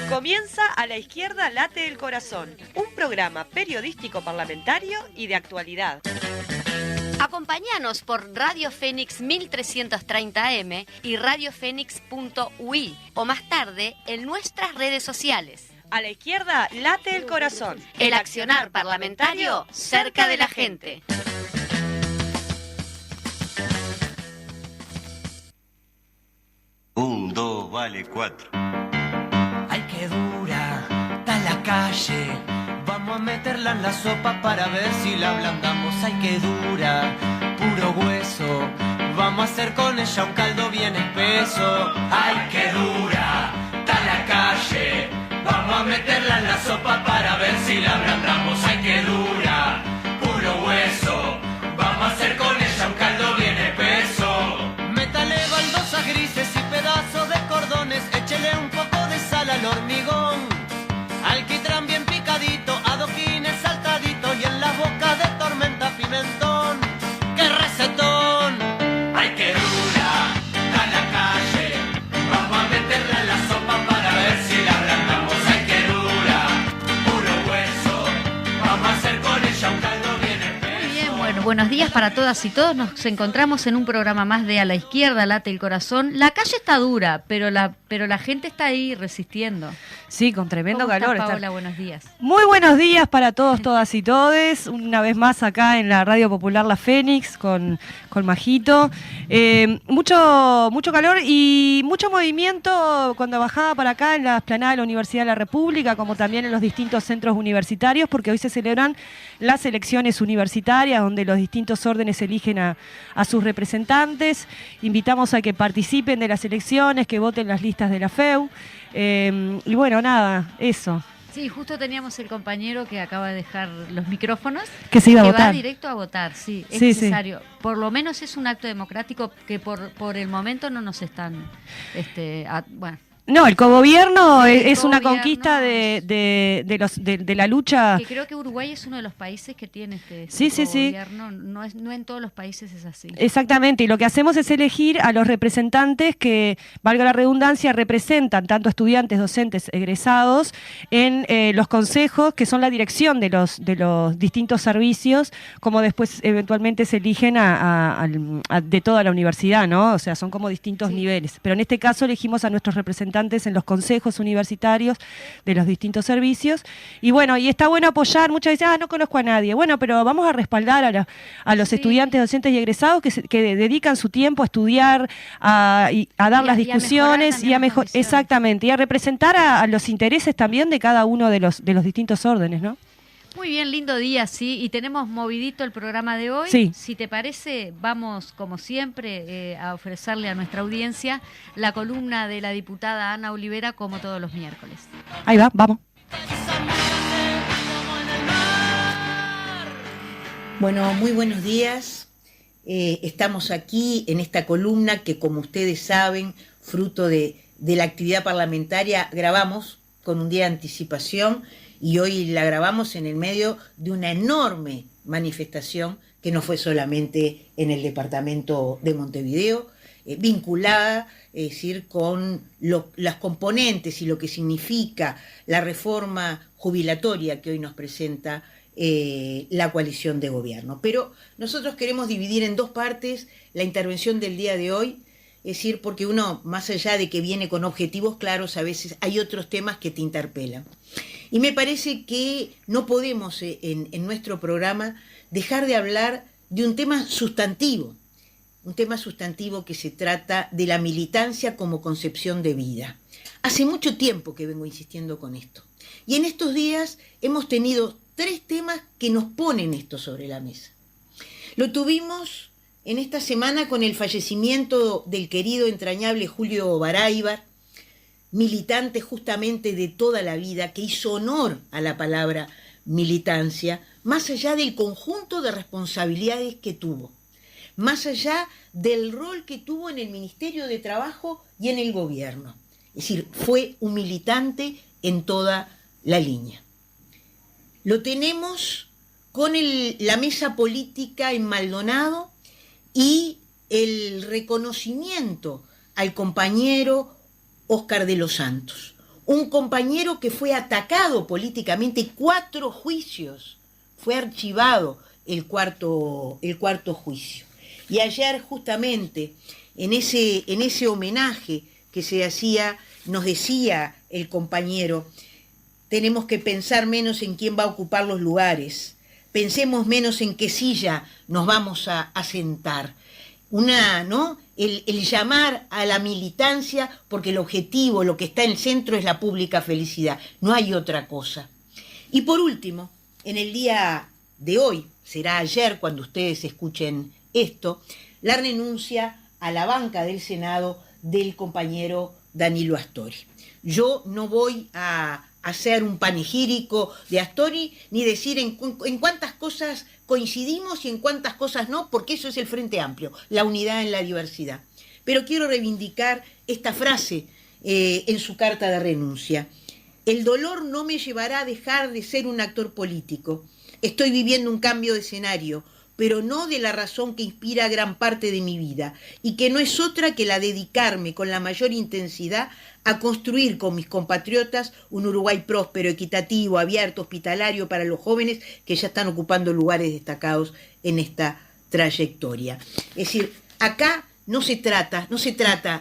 Comienza A la Izquierda Late el Corazón, un programa periodístico parlamentario y de actualidad. Acompáñanos por Radio Fénix 1330M y radiofénix.ui o más tarde en nuestras redes sociales. A la Izquierda Late el Corazón. El accionar parlamentario cerca de la gente. Un, dos, vale, cuatro. Ay, qué dura está la calle. Vamos a meterla en la sopa para ver si la ablandamos. Ay, qué dura, puro hueso. Vamos a hacer con ella un caldo bien espeso. Ay, qué dura está la calle. Vamos a meterla en la sopa para ver si la ablandamos. Ay, qué dura, puro hueso. Vamos a hacer con ella un caldo bien espeso. Métale baldosas grises y pedazos de cordones. Échele un poco de sal al hormigón. Alquitrán bien picadito, adoquines saltaditos y en las bocas de tormenta pimentón. ¡Qué recetón! ¡Ay, qué dura está la calle! Vamos a meterla en la sopa para ver si la ablandamos. ¡Ay, qué dura! Puro hueso. Vamos a hacer con ella un caldo bien espeso. Muy bien, bueno, buenos días para todas y todos. Nos encontramos en un programa más de A la Izquierda Late el Corazón. La calle está dura, pero la gente está ahí resistiendo. Sí, con tremendo calor. Paola, buenos días. Muy buenos días para todos, todas y todes. Una vez más acá en la Radio Popular La Fénix con Majito. Mucho calor y mucho movimiento cuando bajaba para acá en la explanada de la Universidad de la República, como también en los distintos centros universitarios, porque hoy se celebran las elecciones universitarias, donde los distintos órdenes eligen a sus representantes. Invitamos a que participen de las elecciones, que voten las listas de la FEU. Y bueno, nada, eso. Sí, justo teníamos el compañero que acaba de dejar los micrófonos. Que se iba a votar. Va directo a votar, sí, es Sí, necesario. Sí. Por lo menos es un acto democrático que por el momento no nos están, bueno. No, el cogobierno es una cogobierno conquista de la lucha. Que creo que Uruguay es uno de los países que tiene sí, cogobierno. No en todos los países es así. Exactamente, y lo que hacemos es elegir a los representantes que, valga la redundancia, representan tanto estudiantes, docentes, egresados en los consejos, que son la dirección de los distintos servicios, como después eventualmente se eligen de toda la universidad, ¿no? O sea, son como distintos niveles. Pero en este caso elegimos a nuestros representantes en los consejos universitarios de los distintos servicios. Y bueno, y está bueno apoyar. Muchas veces, no conozco a nadie. Bueno, pero vamos a respaldar a los estudiantes, docentes y egresados que dedican su tiempo a estudiar, a dar las discusiones y a mejorar. Exactamente, y a representar a los intereses también de cada uno de los distintos órdenes, ¿no? Muy bien, lindo día, sí, y tenemos movidito el programa de hoy. Sí. Si te parece, vamos, como siempre, a ofrecerle a nuestra audiencia la columna de la diputada Ana Olivera, como todos los miércoles. Ahí va, vamos. Bueno, muy buenos días. Estamos aquí en esta columna que, como ustedes saben, fruto de la actividad parlamentaria, grabamos con un día de anticipación. Y hoy la grabamos en el medio de una enorme manifestación que no fue solamente en el departamento de Montevideo, vinculada, es decir, con las componentes y lo que significa la reforma jubilatoria que hoy nos presenta la coalición de gobierno. Pero nosotros queremos dividir en dos partes la intervención del día de hoy, es decir, porque uno, más allá de que viene con objetivos claros, a veces hay otros temas que te interpelan. Y me parece que no podemos en nuestro programa dejar de hablar de un tema sustantivo que se trata de la militancia como concepción de vida. Hace mucho tiempo que vengo insistiendo con esto. Y en estos días hemos tenido 3 temas que nos ponen esto sobre la mesa. Lo tuvimos en esta semana con el fallecimiento del querido entrañable Julio Baráibar, militante justamente de toda la vida, que hizo honor a la palabra militancia, más allá del conjunto de responsabilidades que tuvo, más allá del rol que tuvo en el Ministerio de Trabajo y en el gobierno. Es decir, fue un militante en toda la línea. Lo tenemos con la mesa política en Maldonado y el reconocimiento al compañero Óscar de los Santos, un compañero que fue atacado políticamente, 4 juicios, fue archivado el cuarto juicio. Y ayer justamente en ese homenaje que se hacía, nos decía el compañero, tenemos que pensar menos en quién va a ocupar los lugares, pensemos menos en qué silla nos vamos a sentar. El llamar a la militancia, porque el objetivo, lo que está en el centro es la pública felicidad, no hay otra cosa. Y por último, en el día de hoy, será ayer cuando ustedes escuchen esto, la renuncia a la banca del Senado del compañero Danilo Astori. Yo no voy a hacer un panegírico de Astori ni decir en cuántas cosas coincidimos y en cuántas cosas no, porque eso es el Frente Amplio, la unidad en la diversidad. Pero quiero reivindicar esta frase en su carta de renuncia. El dolor no me llevará a dejar de ser un actor político. Estoy viviendo un cambio de escenario, pero no de la razón que inspira gran parte de mi vida, y que no es otra que la dedicarme con la mayor intensidad a construir con mis compatriotas un Uruguay próspero, equitativo, abierto, hospitalario para los jóvenes que ya están ocupando lugares destacados en esta trayectoria. Es decir, acá no se trata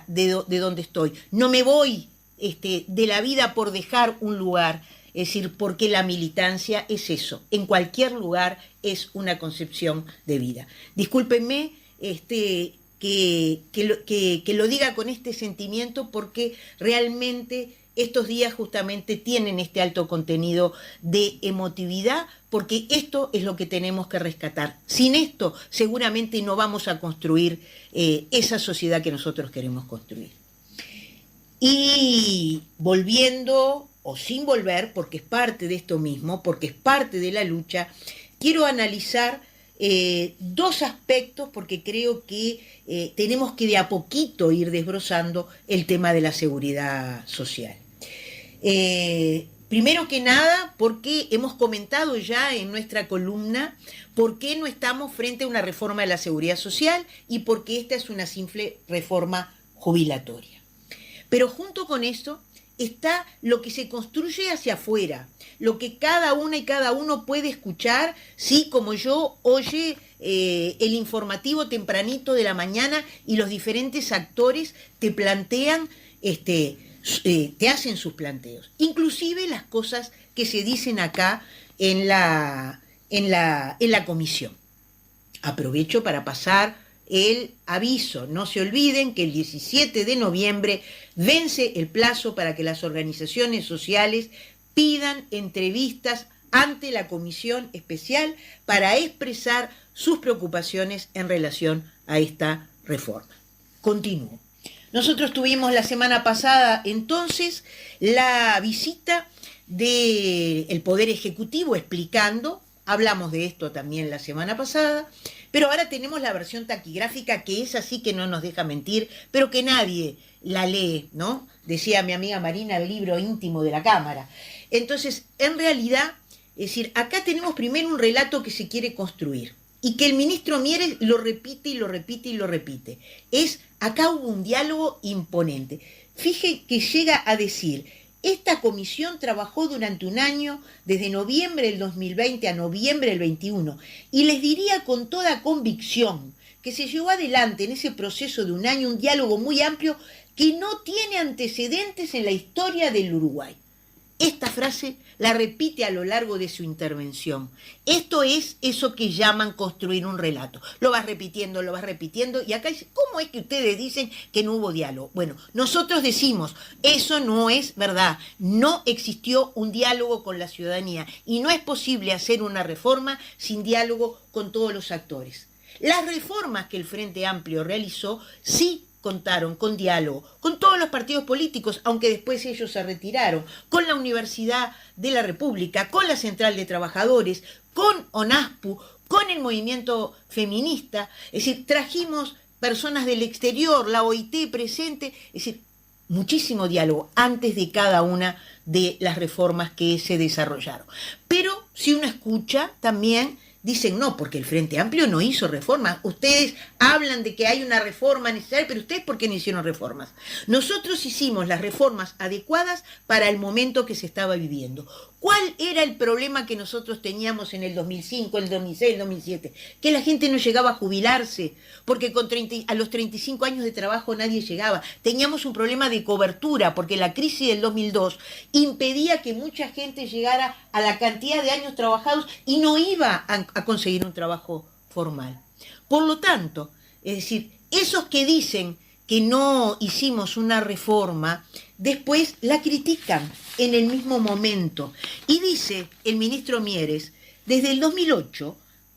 de dónde estoy, no me voy de la vida por dejar un lugar. Es decir, porque la militancia es eso, en cualquier lugar es una concepción de vida. Discúlpenme que lo diga con este sentimiento, porque realmente estos días justamente tienen este alto contenido de emotividad, porque esto es lo que tenemos que rescatar. Sin esto seguramente no vamos a construir esa sociedad que nosotros queremos construir. Y volviendo, o sin volver, porque es parte de esto mismo, porque es parte de la lucha, quiero analizar 2 aspectos, porque creo que tenemos que de a poquito ir desbrozando el tema de la seguridad social. Primero que nada, porque hemos comentado ya en nuestra columna por qué no estamos frente a una reforma de la seguridad social y por qué esta es una simple reforma jubilatoria. Pero junto con eso está lo que se construye hacia afuera, lo que cada una y cada uno puede escuchar, sí, como yo oye el informativo tempranito de la mañana y los diferentes actores te plantean, te hacen sus planteos. Inclusive las cosas que se dicen acá en la comisión. Aprovecho para pasar el aviso. No se olviden que el 17 de noviembre vence el plazo para que las organizaciones sociales pidan entrevistas ante la comisión especial para expresar sus preocupaciones en relación a esta reforma. Continúo. Nosotros tuvimos la semana pasada entonces la visita del Poder Ejecutivo explicando, hablamos de esto también la semana pasada, pero ahora tenemos la versión taquigráfica, que es así, que no nos deja mentir, pero que nadie la lee, ¿no? Decía mi amiga Marina, el libro íntimo de la Cámara. Entonces, en realidad, es decir, acá tenemos primero un relato que se quiere construir y que el ministro Mieres lo repite y lo repite y lo repite. Acá hubo un diálogo imponente. Fíjate que llega a decir: esta comisión trabajó durante un año, desde noviembre del 2020 a noviembre del 21, y les diría con toda convicción que se llevó adelante en ese proceso de un año un diálogo muy amplio que no tiene antecedentes en la historia del Uruguay. Esta frase la repite a lo largo de su intervención. Esto es eso que llaman construir un relato. Lo vas repitiendo, y acá dice: ¿cómo es que ustedes dicen que no hubo diálogo? Bueno, nosotros decimos, eso no es verdad. No existió un diálogo con la ciudadanía y no es posible hacer una reforma sin diálogo con todos los actores. Las reformas que el Frente Amplio realizó sí contaron con diálogo, con todos los partidos políticos, aunque después ellos se retiraron, con la Universidad de la República, con la Central de Trabajadores, con ONASPU, con el movimiento feminista. Es decir, trajimos personas del exterior, la OIT presente, es decir, muchísimo diálogo antes de cada una de las reformas que se desarrollaron. Pero si uno escucha también, dicen no, porque el Frente Amplio no hizo reformas. Ustedes hablan de que hay una reforma necesaria, pero ustedes ¿por qué no hicieron reformas? Nosotros hicimos las reformas adecuadas para el momento que se estaba viviendo. ¿Cuál era el problema que nosotros teníamos en el 2005, el 2006, el 2007? Que la gente no llegaba a jubilarse, porque a los 35 años de trabajo nadie llegaba. Teníamos un problema de cobertura, porque la crisis del 2002 impedía que mucha gente llegara a la cantidad de años trabajados y no iba a conseguir un trabajo formal. Por lo tanto, es decir, esos que dicen que no hicimos una reforma, después la critican en el mismo momento. Y dice el ministro Mieres, desde el 2008,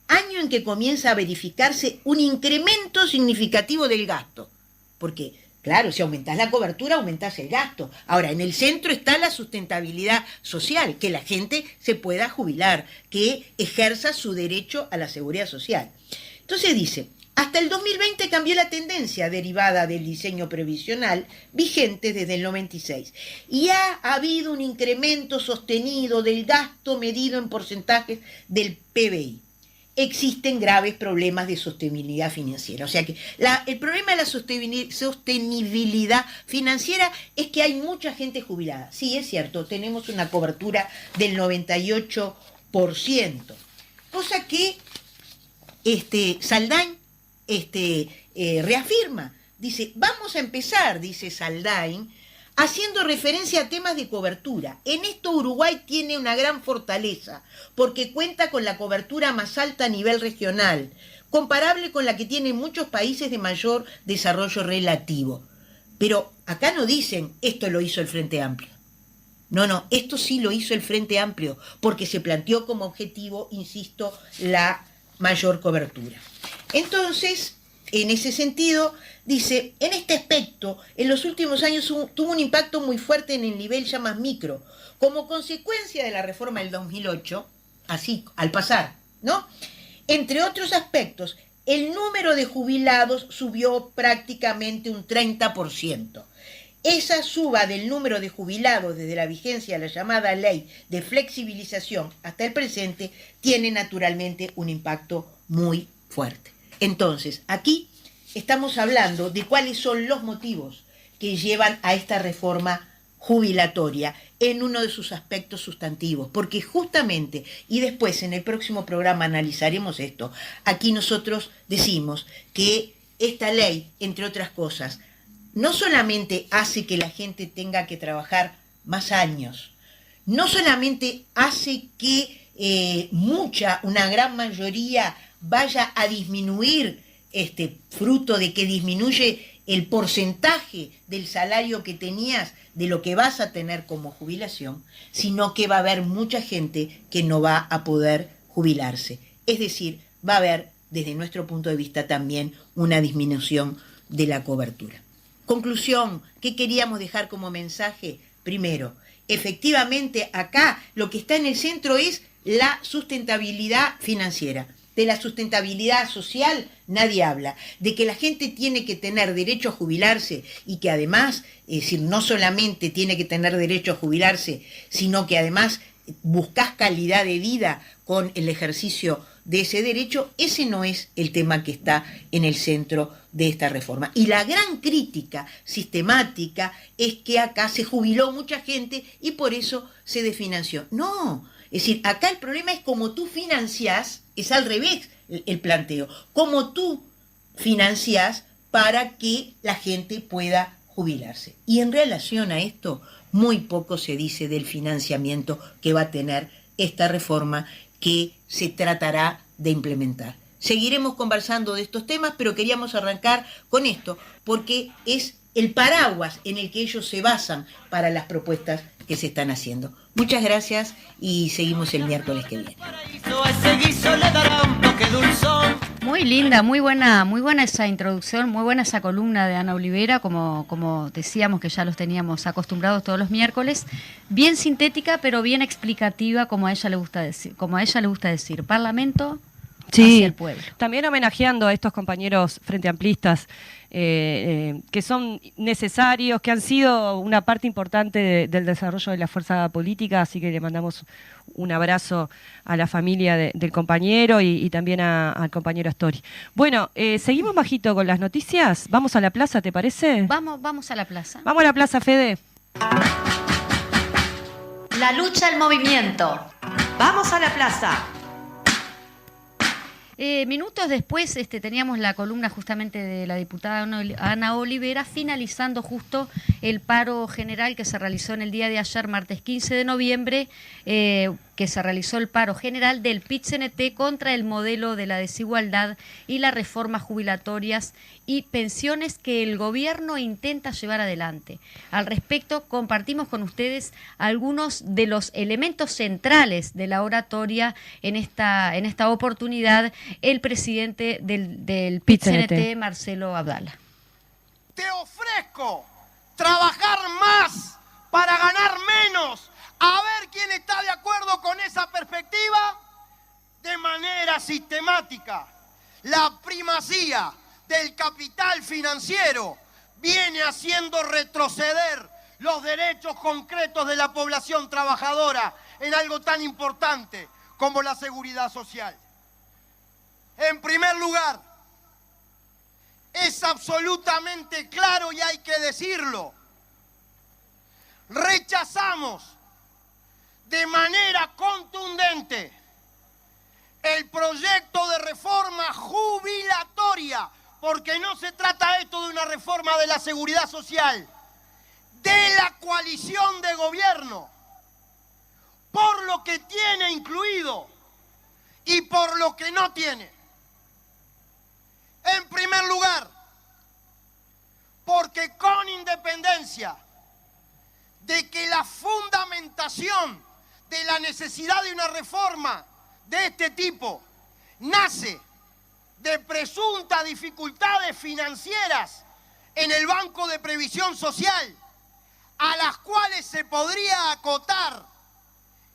año en que comienza a verificarse un incremento significativo del gasto. Porque, claro, si aumentás la cobertura, aumentás el gasto. Ahora, en el centro está la sustentabilidad social, que la gente se pueda jubilar, que ejerza su derecho a la seguridad social. Entonces dice, hasta el 2020 cambió la tendencia derivada del diseño previsional vigente desde el 96 y ha habido un incremento sostenido del gasto medido en porcentajes del PBI. Existen graves problemas de sostenibilidad financiera. O sea que el problema de la sostenibilidad financiera es que hay mucha gente jubilada. Sí, es cierto, tenemos una cobertura del 98%, cosa que Saldain reafirma. Dice, vamos a empezar, dice Saldain, haciendo referencia a temas de cobertura. En esto Uruguay tiene una gran fortaleza, porque cuenta con la cobertura más alta a nivel regional, comparable con la que tienen muchos países de mayor desarrollo relativo. Pero acá no dicen, esto lo hizo el Frente Amplio. No, esto sí lo hizo el Frente Amplio, porque se planteó como objetivo, insisto, la mayor cobertura. Entonces, en ese sentido, dice, en este aspecto, en los últimos años tuvo un impacto muy fuerte en el nivel ya más micro, como consecuencia de la reforma del 2008, así, al pasar, ¿no? Entre otros aspectos, el número de jubilados subió prácticamente un 30%. Esa suba del número de jubilados desde la vigencia de la llamada ley de flexibilización hasta el presente tiene naturalmente un impacto muy fuerte. Entonces, aquí estamos hablando de cuáles son los motivos que llevan a esta reforma jubilatoria en uno de sus aspectos sustantivos, porque justamente, y después en el próximo programa analizaremos esto, aquí nosotros decimos que esta ley, entre otras cosas, no solamente hace que la gente tenga que trabajar más años, no solamente hace que una gran mayoría vaya a disminuir fruto de que disminuye el porcentaje del salario que tenías de lo que vas a tener como jubilación, sino que va a haber mucha gente que no va a poder jubilarse. Es decir, va a haber, desde nuestro punto de vista, también una disminución de la cobertura. Conclusión, ¿qué queríamos dejar como mensaje? Primero, efectivamente acá lo que está en el centro es la sustentabilidad financiera. De la sustentabilidad social nadie habla, de que la gente tiene que tener derecho a jubilarse y que además, es decir, no solamente tiene que tener derecho a jubilarse, sino que además buscas calidad de vida con el ejercicio de ese derecho, ese no es el tema que está en el centro de esta reforma. Y la gran crítica sistemática es que acá se jubiló mucha gente y por eso se desfinanció. No, es decir, acá el problema es cómo tú financiás, es al revés el planteo, cómo tú financiás para que la gente pueda jubilarse. Y en relación a esto, muy poco se dice del financiamiento que va a tener esta reforma que se tratará de implementar. Seguiremos conversando de estos temas, pero queríamos arrancar con esto, porque es el paraguas en el que ellos se basan para las propuestas que se están haciendo. Muchas gracias y seguimos el miércoles que viene. Muy linda, muy buena esa introducción, muy buena esa columna de Ana Olivera, como decíamos que ya los teníamos acostumbrados todos los miércoles, bien sintética pero bien explicativa, como a ella le gusta decir, Parlamento hacia el pueblo. También homenajeando a estos compañeros frente amplistas que son necesarios, que han sido una parte importante del desarrollo de la fuerza política, así que le mandamos un abrazo a la familia del compañero y también al compañero Astori. Bueno, seguimos bajito con las noticias. Vamos a la plaza, ¿te parece? Vamos a la plaza. Vamos a la plaza, Fede. La lucha al movimiento. Vamos a la plaza. Minutos después teníamos la columna justamente de la diputada Ana Olivera, finalizando justo el paro general que se realizó en el día de ayer, martes 15 de noviembre, que se realizó el paro general del PIT-CNT contra el modelo de la desigualdad y las reformas jubilatorias y pensiones que el gobierno intenta llevar adelante. Al respecto, compartimos con ustedes algunos de los elementos centrales de la oratoria en esta oportunidad, el presidente del PIT-CNT, Marcelo Abdala. Te ofrezco trabajar más para ganar menos. A ver quién está de acuerdo con esa perspectiva. De manera sistemática, la primacía del capital financiero viene haciendo retroceder los derechos concretos de la población trabajadora en algo tan importante como la seguridad social. En primer lugar, es absolutamente claro y hay que decirlo, rechazamos de manera contundente el proyecto de reforma jubilatoria, porque no se trata esto de una reforma de la seguridad social, de la coalición de gobierno, por lo que tiene incluido y por lo que no tiene. En primer lugar, porque con independencia de que la fundamentación de la necesidad de una reforma de este tipo nace de presuntas dificultades financieras en el Banco de Previsión Social, a las cuales se podría acotar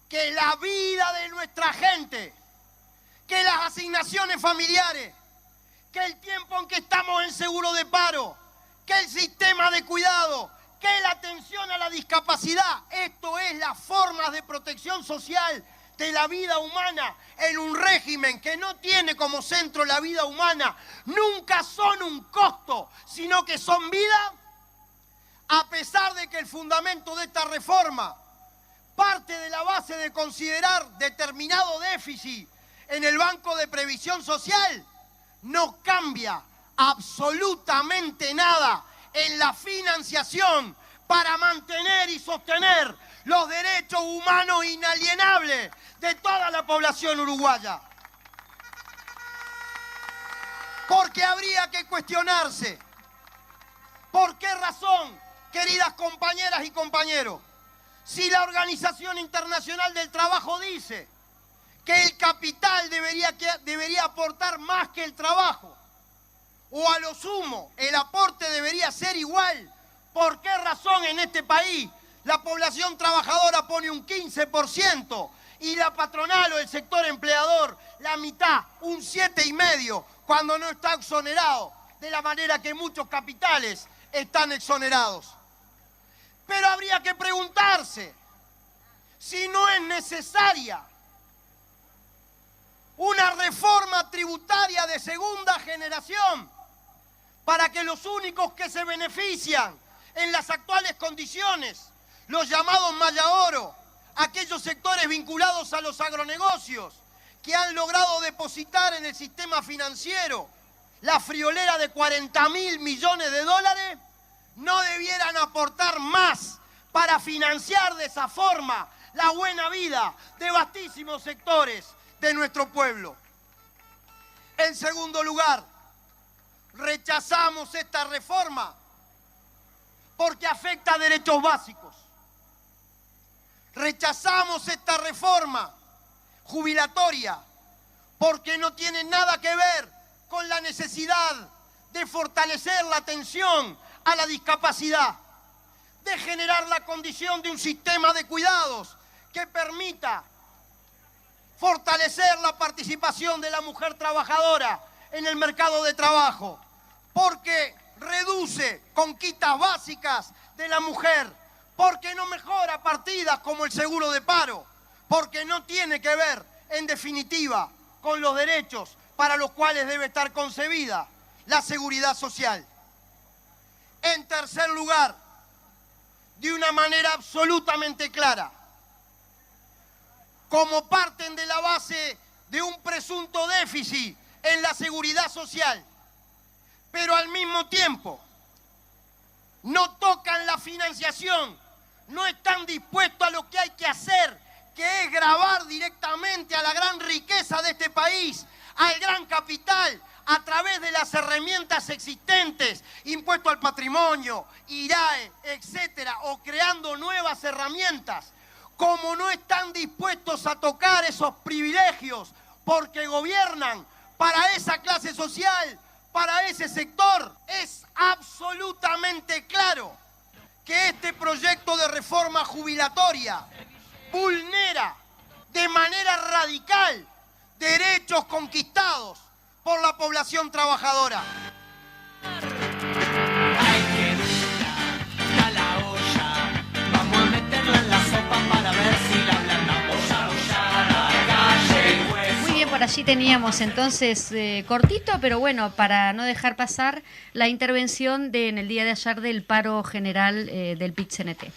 que la vida de nuestra gente, que las asignaciones familiares, que el tiempo en que estamos en seguro de paro, que el sistema de cuidado, que la atención a la discapacidad, esto es las formas de protección social de la vida humana en un régimen que no tiene como centro la vida humana, nunca son un costo, sino que son vida, a pesar de que el fundamento de esta reforma parte de la base de considerar determinado déficit en el Banco de Previsión Social, no cambia absolutamente nada en la financiación para mantener y sostener los derechos humanos inalienables de toda la población uruguaya. Porque habría que cuestionarse, ¿por qué razón, queridas compañeras y compañeros, si la Organización Internacional del Trabajo dice que el capital debería aportar más que el trabajo, o a lo sumo el aporte debería ser igual, ¿por qué razón en este país la población trabajadora pone un 15% y la patronal o el sector empleador la mitad, un 7,5%, cuando no está exonerado de la manera que muchos capitales están exonerados? Pero habría que preguntarse si no es necesaria una reforma tributaria de segunda generación para que los únicos que se benefician en las actuales condiciones, los llamados Maya Oro, aquellos sectores vinculados a los agronegocios que han logrado depositar en el sistema financiero la friolera de 40.000 millones de dólares, no debieran aportar más para financiar de esa forma la buena vida de vastísimos sectores de nuestro pueblo. En segundo lugar, rechazamos esta reforma porque afecta a derechos básicos. Rechazamos esta reforma jubilatoria porque no tiene nada que ver con la necesidad de fortalecer la atención a la discapacidad, de generar la condición de un sistema de cuidados que permita fortalecer la participación de la mujer trabajadora en el mercado de trabajo, porque reduce conquistas básicas de la mujer, porque no mejora partidas como el seguro de paro, porque no tiene que ver, en definitiva, con los derechos para los cuales debe estar concebida la seguridad social. En tercer lugar, de una manera absolutamente clara, como parten de la base de un presunto déficit en la seguridad social, pero al mismo tiempo no tocan la financiación, no están dispuestos a lo que hay que hacer, que es gravar directamente a la gran riqueza de este país, al gran capital, a través de las herramientas existentes, impuesto al patrimonio, IRAE, etcétera, o creando nuevas herramientas. Como no están dispuestos a tocar esos privilegios porque gobiernan para esa clase social, para ese sector, es absolutamente claro que este proyecto de reforma jubilatoria vulnera de manera radical derechos conquistados por la población trabajadora. Ay, qué dura está la olla, vamos a meterla en la sopa para ver si la ablandamos. Muy bien, por allí teníamos entonces cortito, pero bueno, para no dejar pasar la intervención en el día de ayer del paro general del PIT-CNT.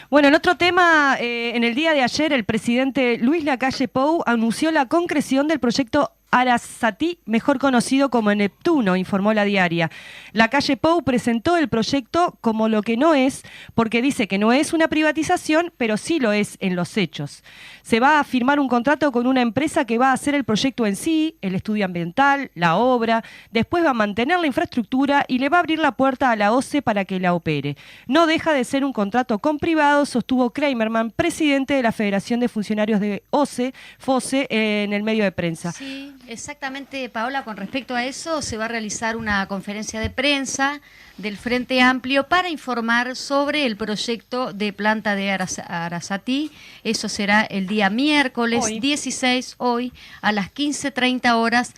Bueno, en otro tema, en el día de ayer el presidente Luis Lacalle Pou anunció la concreción del proyecto Arasatí, mejor conocido como Neptuno, informó La Diaria. Lacalle Pou presentó el proyecto como lo que no es, porque dice que no es una privatización, pero sí lo es en los hechos. Se va a firmar un contrato con una empresa que va a hacer el proyecto en sí, el estudio ambiental, la obra, después va a mantener la infraestructura y le va a abrir la puerta a la OCE para que la opere. No deja de ser un contrato con privados, sostuvo Kramerman, presidente de la Federación de Funcionarios de OCE, FOSE, en el medio de prensa. Sí, exactamente, Paola, con respecto a eso se va a realizar una conferencia de prensa del Frente Amplio para informar sobre el proyecto de planta de Arasatí. Eso será el día miércoles 16, hoy, a las 15:30 horas.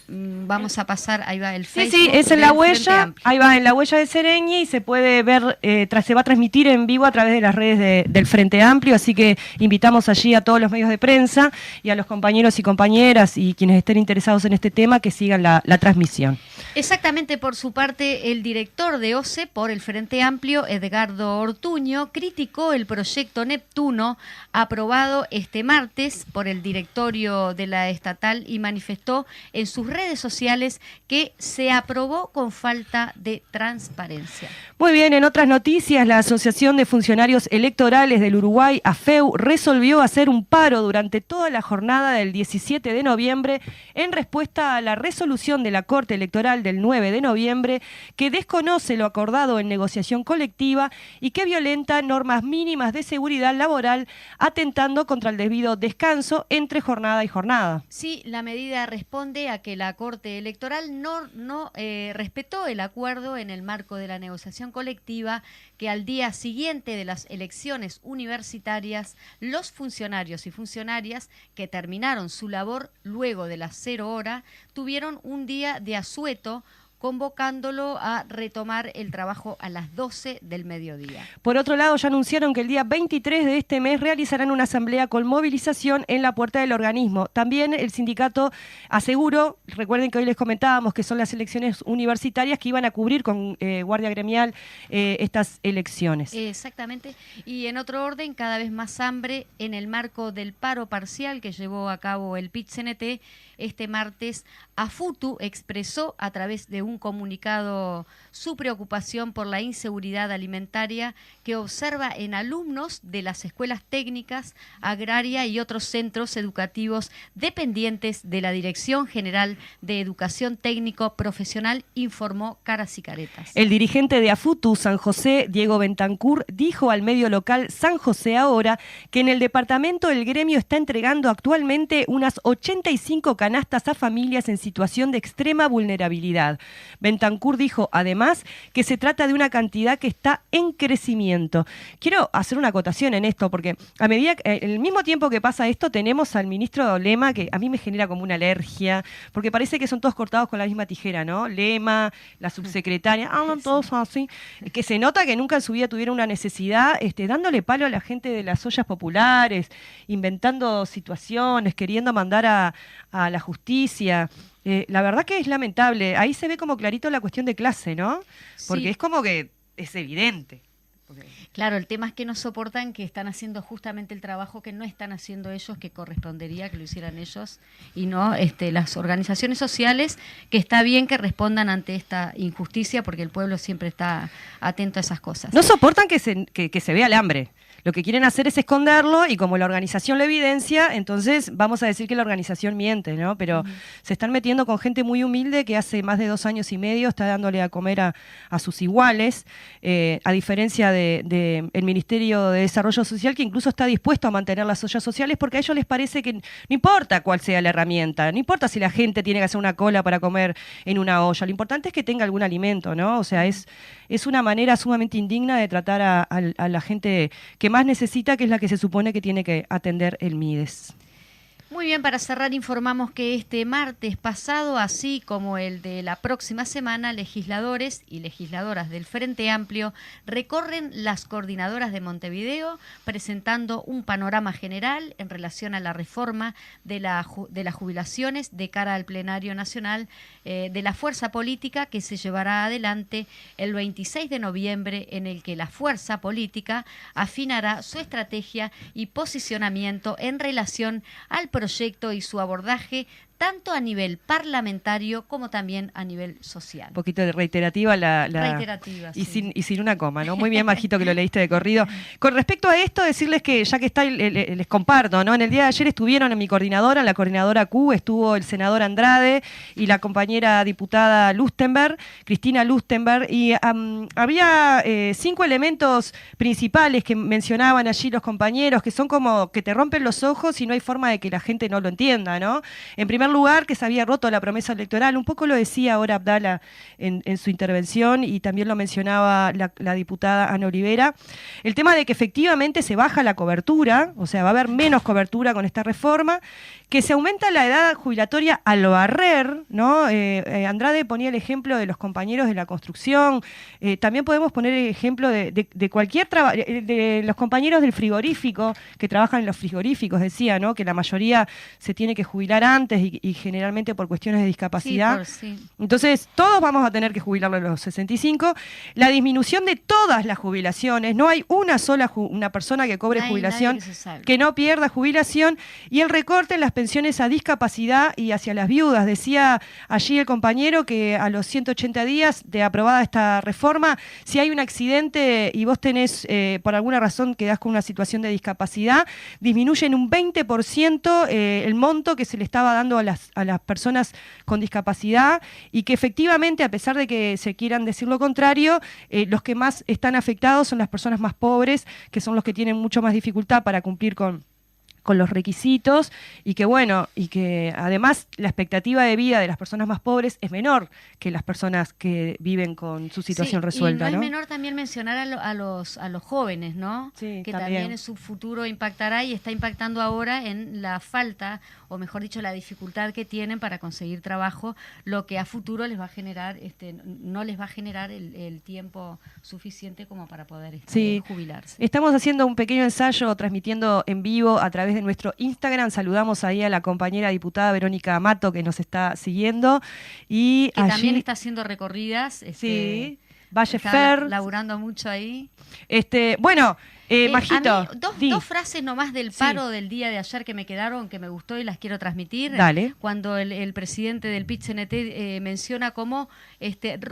Vamos a pasar, ahí va el Facebook. Sí, es en La Huella, ahí va, en La Huella de Sereñi, y se puede ver, se va a transmitir en vivo a través de las redes del Frente Amplio, así que invitamos allí a todos los medios de prensa y a los compañeros y compañeras y quienes estén interesados en este tema que sigan la transmisión. Exactamente, por su parte, el director de OCE por el Frente Amplio, Edgardo Ortuño, criticó el proyecto Neptuno aprobado este martes por el directorio de la estatal y manifestó en sus redes sociales que se aprobó con falta de transparencia. Muy bien, en otras noticias, la Asociación de Funcionarios Electorales del Uruguay, AFEU, resolvió hacer un paro durante toda la jornada del 17 de noviembre en respuesta a la resolución de la Corte Electoral del 9 de noviembre que desconoce lo acordado en negociación colectiva y que violenta normas mínimas de seguridad laboral, atentando contra el debido descanso entre jornada y jornada. Sí, la medida responde a que la Corte Electoral no respetó el acuerdo en el marco de la negociación colectiva que al día siguiente de las elecciones universitarias los funcionarios y funcionarias que terminaron su labor luego de las 0 horas tuvieron un día de asueto, convocándolo a retomar el trabajo a las 12 del mediodía. Por otro lado, ya anunciaron que el día 23 de este mes realizarán una asamblea con movilización en la puerta del organismo. También el sindicato aseguró, recuerden que hoy les comentábamos que son las elecciones universitarias que iban a cubrir con guardia gremial estas elecciones. Exactamente. Y en otro orden, cada vez más hambre en el marco del paro parcial que llevó a cabo el PIT-CNT. Este martes, AFUTU expresó a través de un comunicado su preocupación por la inseguridad alimentaria que observa en alumnos de las escuelas técnicas, agraria y otros centros educativos dependientes de la Dirección General de Educación Técnico Profesional, informó Caras y Caretas. El dirigente de AFUTU, San José, Diego Bentancur, dijo al medio local San José Ahora que en el departamento el gremio está entregando actualmente unas 85 canastas a familias en situación de extrema vulnerabilidad. Bentancur dijo además que se trata de una cantidad que está en crecimiento. Quiero hacer una acotación en esto, porque a medida en el mismo tiempo que pasa esto, tenemos al ministro Lema, que a mí me genera como una alergia, porque parece que son todos cortados con la misma tijera, ¿no? Lema, la subsecretaria, hablan todos así, que se nota que nunca en su vida tuvieron una necesidad, dándole palo a la gente de las ollas populares, inventando situaciones, queriendo mandar a la justicia. La verdad que es lamentable. Ahí se ve como clarito la cuestión de clase, ¿no? Porque Sí. es como que es evidente. Claro, el tema es que no soportan que están haciendo justamente el trabajo que no están haciendo ellos, que correspondería que lo hicieran ellos, y no las organizaciones sociales, que está bien que respondan ante esta injusticia, porque el pueblo siempre está atento a esas cosas. No soportan que se vea el hambre. Lo que quieren hacer es esconderlo y como la organización lo evidencia, entonces vamos a decir que la organización miente, ¿no? Pero se están metiendo con gente muy humilde que hace más de 2 años y medio está dándole a comer a sus iguales, a diferencia de el Ministerio de Desarrollo Social, que incluso está dispuesto a mantener las ollas sociales porque a ellos les parece que no importa cuál sea la herramienta, no importa si la gente tiene que hacer una cola para comer en una olla, lo importante es que tenga algún alimento, ¿no? O sea, es una manera sumamente indigna de tratar a la gente que más necesita, que es la que se supone que tiene que atender el MIDES. Muy bien, para cerrar informamos que este martes pasado, así como el de la próxima semana, legisladores y legisladoras del Frente Amplio recorren las coordinadoras de Montevideo presentando un panorama general en relación a la reforma de las jubilaciones de cara al plenario nacional de la fuerza política que se llevará adelante el 26 de noviembre, en el que la fuerza política afinará su estrategia y posicionamiento en relación al proyecto y su abordaje tanto a nivel parlamentario como también a nivel social. Un poquito de reiterativa Reiterativa, y, sí. sin una coma, ¿no? Muy bien, Majito, que lo leíste de corrido. Con respecto a esto, decirles que ya que está, les comparto, ¿no? En el día de ayer estuvieron en mi coordinadora, en la coordinadora Q, estuvo el senador Andrade y la compañera diputada Lustenberg, Cristina Lustenberg, y había 5 elementos principales que mencionaban allí los compañeros, que son como que te rompen los ojos y no hay forma de que la gente no lo entienda, ¿no? En primer lugar, que se había roto la promesa electoral, un poco lo decía ahora Abdala en su intervención y también lo mencionaba la diputada Ana Olivera, el tema de que efectivamente se baja la cobertura, o sea, va a haber menos cobertura con esta reforma, que se aumenta la edad jubilatoria al barrer, ¿no? Andrade ponía el ejemplo de los compañeros de la construcción, también podemos poner el ejemplo de cualquier trabajo, de los compañeros del frigorífico, que trabajan en los frigoríficos, decía, ¿no? Que la mayoría se tiene que jubilar antes y generalmente por cuestiones de discapacidad. Sí. Entonces, todos vamos a tener que jubilarlo a los 65. La disminución de todas las jubilaciones, no hay una sola una persona que cobre jubilación que no pierda jubilación, y el recorte en las pensiones a discapacidad y hacia las viudas. Decía allí el compañero que a los 180 días de aprobada esta reforma, si hay un accidente y vos tenés, por alguna razón, quedás con una situación de discapacidad, disminuye en un 20% el monto que se le estaba dando a las personas con discapacidad, y que efectivamente, a pesar de que se quieran decir lo contrario, los que más están afectados son las personas más pobres, que son los que tienen mucho más dificultad para cumplir con los requisitos, y que bueno, y que además la expectativa de vida de las personas más pobres es menor que las personas que viven con su situación resuelta, y no ¿no? es menor también mencionar a los jóvenes, ¿no? Sí, que también también en su futuro impactará y está impactando ahora en la falta, o mejor dicho, la dificultad que tienen para conseguir trabajo, lo que a futuro les va a generar, no les va a generar el tiempo suficiente como para poder jubilarse. Estamos haciendo un pequeño ensayo, transmitiendo en vivo a través de nuestro Instagram. Saludamos ahí a la compañera diputada Verónica Amato, que nos está siguiendo, y que allí también está haciendo recorridas. Sí, Valle está Fer. laburando mucho ahí. Bueno, Majito. A mí, dos frases nomás del paro del día de ayer que me quedaron, que me gustó y las quiero transmitir. Dale. Cuando el presidente del PIT-CNT menciona como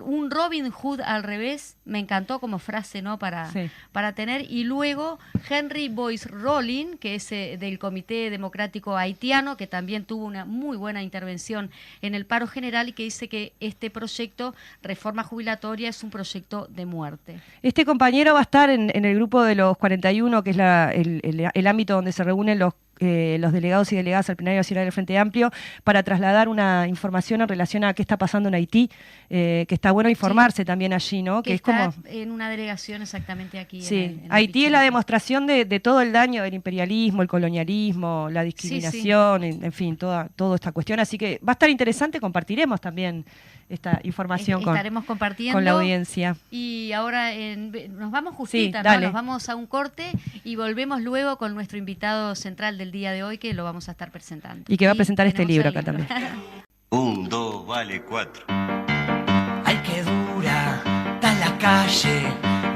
un Robin Hood al revés, me encantó como frase, ¿no? Para tener. Y luego Henry Boyce Rolling, que es del Comité Democrático Haitiano, que también tuvo una muy buena intervención en el paro general, y que dice que este proyecto, reforma jubilatoria, es un proyecto de muerte. Este compañero va a estar en el grupo de los 41, que es el ámbito donde se reúnen los los delegados y delegadas al plenario nacional del Frente Amplio para trasladar una información en relación a qué está pasando en Haití, que está bueno informarse también allí, ¿no? Que es está como en una delegación exactamente aquí. Sí, en Haití es la Pichincha. demostración de todo el daño del imperialismo, el colonialismo, la discriminación, en fin, toda esta cuestión. Así que va a estar interesante, compartiremos también esta información Estaremos compartiendo con la audiencia. Y ahora nos vamos justita, Sí, ¿no? dale. Nos vamos a un corte y volvemos luego con nuestro invitado central del día de hoy, que lo vamos a estar presentando. Y que va a presentar este tenemos libro el acá también. 1, 2, vale 4. Ay, qué dura está la calle.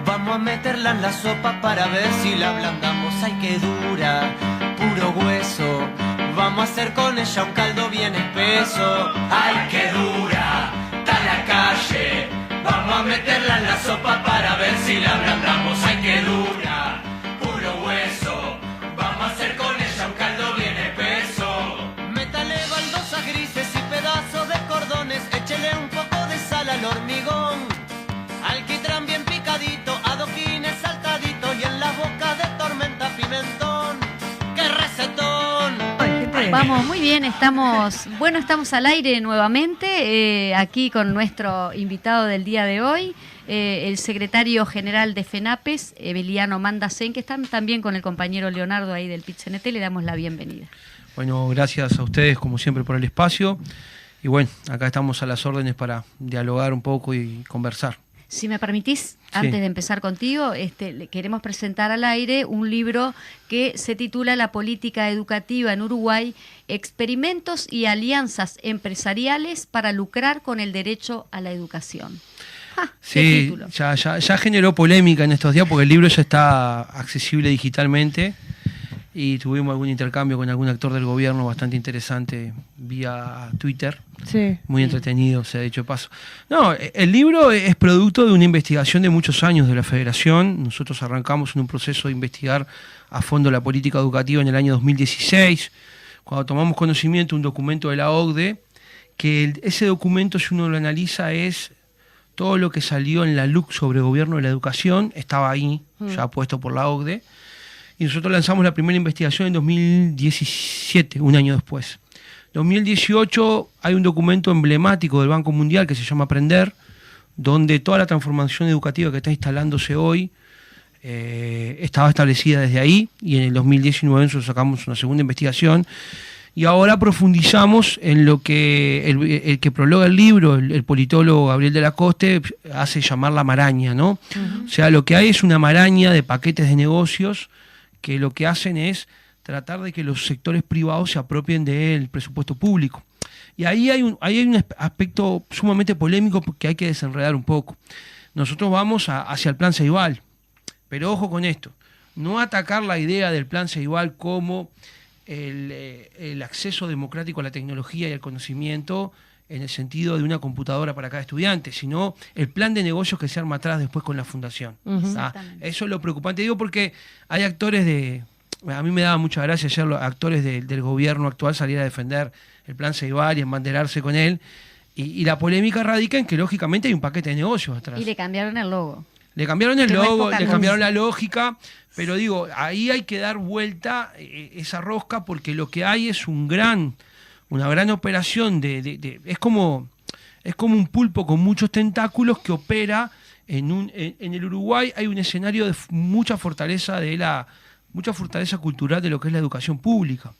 Vamos a meterla en la sopa para ver si la ablandamos. Ay, qué dura, puro hueso. Vamos a hacer con ella un caldo bien espeso. Ay, qué dura está la calle. Vamos a meterla en la sopa para ver si la ablandamos. Ay, qué dura, puro hueso. Vamos a hacer con ella un caldo bien espeso. Métale baldosas grises y pedazos de cordones. Échele un poco de sal al hormigón. Alquitrán bien picadito, adoquines saltaditos y en las bocas de tormenta pimentón. ¡Qué recetón! Vamos, muy bien, estamos al aire nuevamente, aquí con nuestro invitado del día de hoy, el secretario general de FENAPES, Emiliano Mandacén, que están también con el compañero Leonardo ahí del PIT-CNT, le damos la bienvenida. Bueno, gracias a ustedes como siempre por el espacio y bueno, acá estamos a las órdenes para dialogar un poco y conversar. Si me permitís, antes de empezar contigo, le queremos presentar al aire un libro que se titula La política educativa en Uruguay, experimentos y alianzas empresariales para lucrar con el derecho a la educación. Sí, ya generó polémica en estos días porque el libro ya está accesible digitalmente y tuvimos algún intercambio con algún actor del gobierno bastante interesante vía Twitter. Sí. Muy entretenido, se ha dicho de paso. No, el libro es producto de una investigación de muchos años de la Federación. Nosotros arrancamos en un proceso de investigar a fondo la política educativa en el año 2016, cuando tomamos conocimiento de un documento de la OCDE, que ese documento, si uno lo analiza, es todo lo que salió en la LUC sobre gobierno de la educación, estaba ahí, ya puesto por la OCDE, y nosotros lanzamos la primera investigación en 2017, un año después. En 2018 hay un documento emblemático del Banco Mundial que se llama Aprender, donde toda la transformación educativa que está instalándose hoy estaba establecida desde ahí, y en el 2019 nosotros sacamos una segunda investigación, y ahora profundizamos en lo que el que prologa el libro, el politólogo Gabriel de la Coste, hace llamar la maraña, ¿no? O sea, lo que hay es una maraña de paquetes de negocios que lo que hacen es tratar de que los sectores privados se apropien del presupuesto público. Y ahí hay un aspecto sumamente polémico que hay que desenredar un poco. Nosotros vamos hacia el plan Ceibal, pero ojo con esto, no atacar la idea del plan Ceibal como el acceso democrático a la tecnología y al conocimiento en el sentido de una computadora para cada estudiante, sino el plan de negocios que se arma atrás después con la fundación. Eso es lo preocupante, digo, porque hay actores a mí me daba mucha gracia ayer los actores del gobierno actual salir a defender el plan Ceibal y embanderarse con él, y la polémica radica en que lógicamente hay un paquete de negocios atrás. Y le cambiaron el logo. Le cambiaron el Que no es logo, poca le cosa. cambiaron la lógica, pero digo, ahí hay que dar vuelta esa rosca, porque lo que hay es una gran operación es como un pulpo con muchos tentáculos que opera en el Uruguay. Hay un escenario de mucha fortaleza cultural de lo que es la educación pública,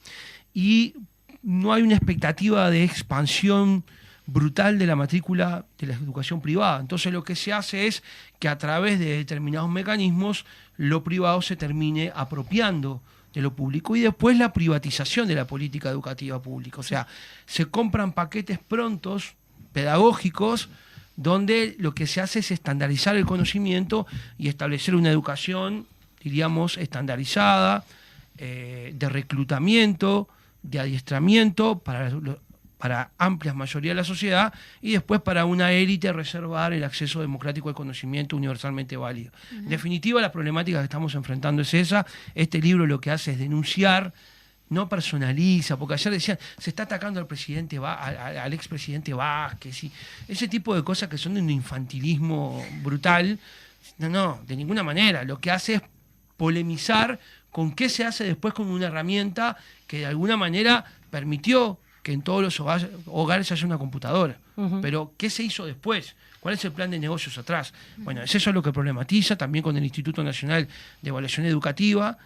y no hay una expectativa de expansión brutal de la matrícula de la educación privada. Entonces lo que se hace es que a través de determinados mecanismos lo privado se termine apropiando de lo público, y después la privatización de la política educativa pública. O sea, se compran paquetes prontos, pedagógicos, donde lo que se hace es estandarizar el conocimiento y establecer una educación, diríamos, estandarizada, de reclutamiento, de adiestramiento para amplias mayorías de la sociedad, y después para una élite reservar el acceso democrático al conocimiento universalmente válido. En definitiva, la problemática que estamos enfrentando es esa. Este libro lo que hace es denunciar, no personaliza, porque ayer decían, se está atacando al expresidente Vázquez, y ese tipo de cosas que son de un infantilismo brutal. No, de ninguna manera. Lo que hace es polemizar con qué se hace después con una herramienta que de alguna manera permitió que en todos los hogares haya una computadora. Pero, ¿qué se hizo después? ¿Cuál es el plan de negocios atrás? Bueno, es eso lo que problematiza también con el Instituto Nacional de Evaluación Educativa.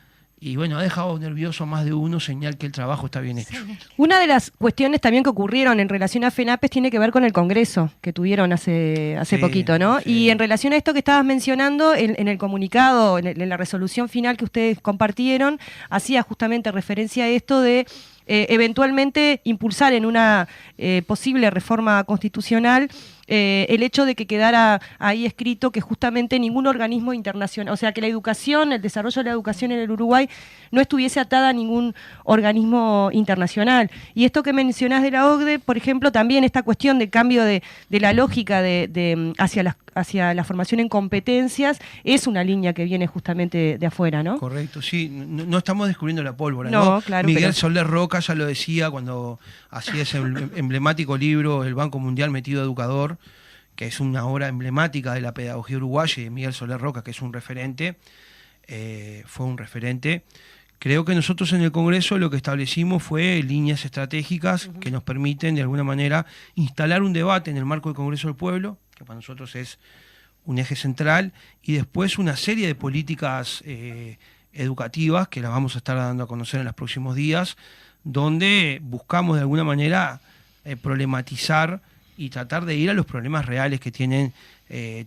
Y bueno, ha dejado nervioso a más de uno, señal que el trabajo está bien hecho. Una de las cuestiones también que ocurrieron en relación a FENAPES tiene que ver con el congreso que tuvieron hace poquito, ¿no? Sí. Y en relación a esto que estabas mencionando, en el comunicado, en la resolución final que ustedes compartieron, hacía justamente referencia a esto de eventualmente impulsar en una posible reforma constitucional el hecho de que quedara ahí escrito que justamente ningún organismo internacional, o sea, que la educación, el desarrollo de la educación en el Uruguay no estuviese atada a ningún organismo internacional. Y esto que mencionás de la OCDE, por ejemplo, también esta cuestión de cambio de la lógica hacia la formación en competencias es una línea que viene justamente de afuera, ¿no? Correcto, sí. No estamos descubriendo la pólvora, No, ¿no? claro, Miguel pero... Soler Roca ya lo decía cuando hacía ese emblemático libro El Banco Mundial Metido Educador, que es una obra emblemática de la pedagogía uruguaya, y de Miguel Soler Roca, que es un referente, fue un referente. Creo que nosotros en el Congreso lo que establecimos fue líneas estratégicas que nos permiten de alguna manera instalar un debate en el marco del Congreso del Pueblo, que para nosotros es un eje central, y después una serie de políticas educativas que las vamos a estar dando a conocer en los próximos días, donde buscamos de alguna manera problematizar y tratar de ir a los problemas reales que tienen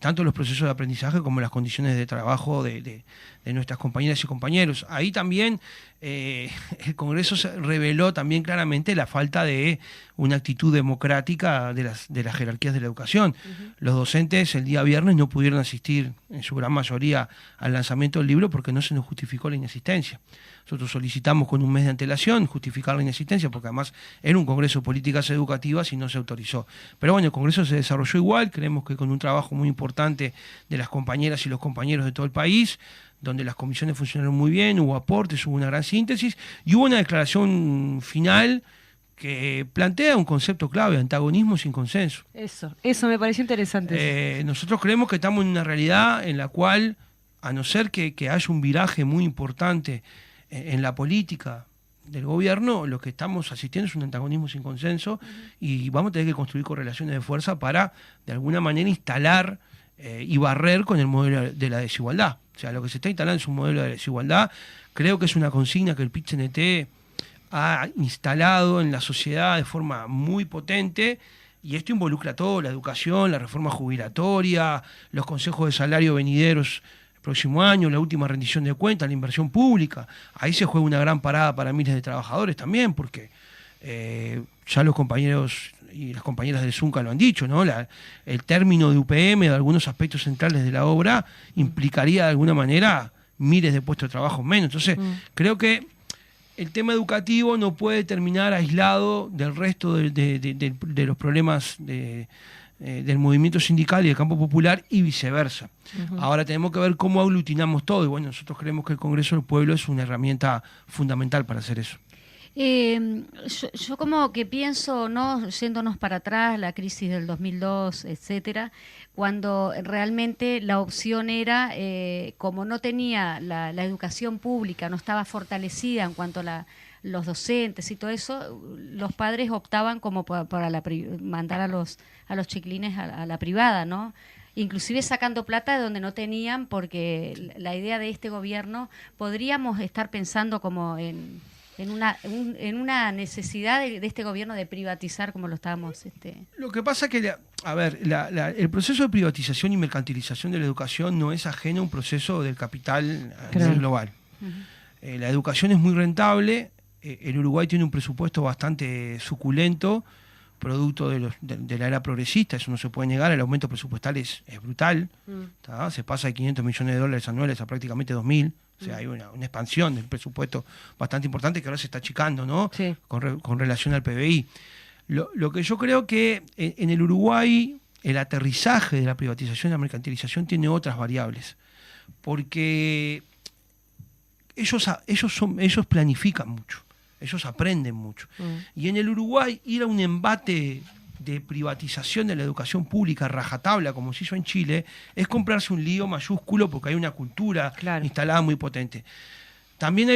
tanto los procesos de aprendizaje como las condiciones de trabajo de nuestras compañeras y compañeros. Ahí también el Congreso reveló también claramente la falta de una actitud democrática de las jerarquías de la educación. Los docentes el día viernes no pudieron asistir en su gran mayoría al lanzamiento del libro porque no se nos justificó la inasistencia. Nosotros solicitamos con un mes de antelación justificar la inasistencia porque además era un Congreso de Políticas Educativas y no se autorizó. Pero bueno, el Congreso se desarrolló igual, creemos que con un trabajo muy importante de las compañeras y los compañeros de todo el país, donde las comisiones funcionaron muy bien, hubo aportes, hubo una gran síntesis y hubo una declaración final que plantea un concepto clave, antagonismo sin consenso. Eso me pareció interesante. Nosotros creemos que estamos en una realidad en la cual, a no ser que haya un viraje muy importante en la política del gobierno, lo que estamos asistiendo es un antagonismo sin consenso y vamos a tener que construir correlaciones de fuerza para, de alguna manera, instalar y barrer con el modelo de la desigualdad. O sea, lo que se está instalando es un modelo de desigualdad. Creo que es una consigna que el PIT-CNT ha instalado en la sociedad de forma muy potente, y esto involucra todo: la educación, la reforma jubilatoria, los consejos de salario venideros el próximo año, la última rendición de cuentas, la inversión pública. Ahí se juega una gran parada para miles de trabajadores también, porque ya los compañeros y las compañeras del Zunca lo han dicho, ¿no? El término de UPM de algunos aspectos centrales de la obra implicaría de alguna manera miles de puestos de trabajo menos. Entonces, creo que el tema educativo no puede terminar aislado del resto de los problemas del movimiento sindical y del campo popular y viceversa. Ahora tenemos que ver cómo aglutinamos todo, y bueno, nosotros creemos que el Congreso del Pueblo es una herramienta fundamental para hacer eso. Yo como que pienso, ¿no?, yéndonos para atrás, la crisis del 2002, etcétera, cuando realmente la opción era, como no tenía la educación pública, no estaba fortalecida en cuanto a los docentes y todo eso, los padres optaban como para mandar a los chiquilines a la privada, ¿no? Inclusive sacando plata de donde no tenían, porque la idea de este gobierno, podríamos estar pensando como en una necesidad de este gobierno de privatizar, como lo estábamos... Lo que pasa es que, el proceso de privatización y mercantilización de la educación no es ajeno a un proceso del capital a nivel global. La educación es muy rentable. El Uruguay tiene un presupuesto bastante suculento, producto de la era progresista, eso no se puede negar. El aumento presupuestal es brutal, se pasa de $500 millones anuales a prácticamente 2.000. O sea, hay una expansión del presupuesto bastante importante que ahora se está achicando, ¿no? Sí. Con relación al PBI. Lo que yo creo que en el Uruguay el aterrizaje de la privatización y la mercantilización tiene otras variables, porque ellos planifican mucho, ellos aprenden mucho. Y en el Uruguay ir a un embate de privatización de la educación pública rajatabla, como se hizo en Chile, es comprarse un lío mayúsculo, porque hay una cultura instalada muy potente. También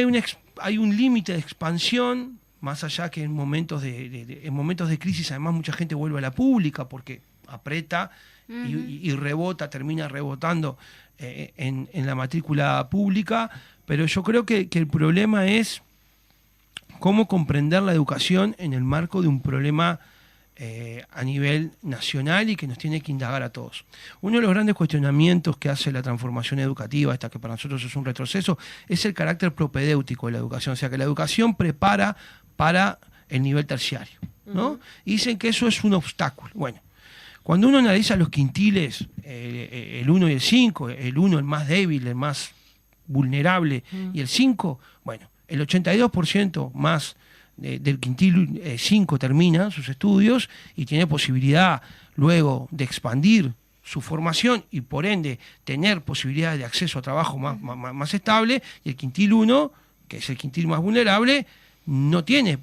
hay un límite de expansión, más allá que en momentos de crisis, además mucha gente vuelve a la pública porque aprieta y rebota, termina rebotando en la matrícula pública, pero yo creo que el problema es cómo comprender la educación en el marco de un problema a nivel nacional y que nos tiene que indagar a todos. Uno de los grandes cuestionamientos que hace la transformación educativa, esta que para nosotros es un retroceso, es el carácter propedéutico de la educación, o sea que la educación prepara para el nivel terciario, ¿no? Y dicen que eso es un obstáculo. Bueno, cuando uno analiza los quintiles, el 1 y el 5, el 1 el más débil, el más vulnerable, y el 5, bueno, el 82% más del quintil 5 termina sus estudios y tiene posibilidad luego de expandir su formación y por ende tener posibilidades de acceso a trabajo más estable, y el quintil 1, que es el quintil más vulnerable, no tiene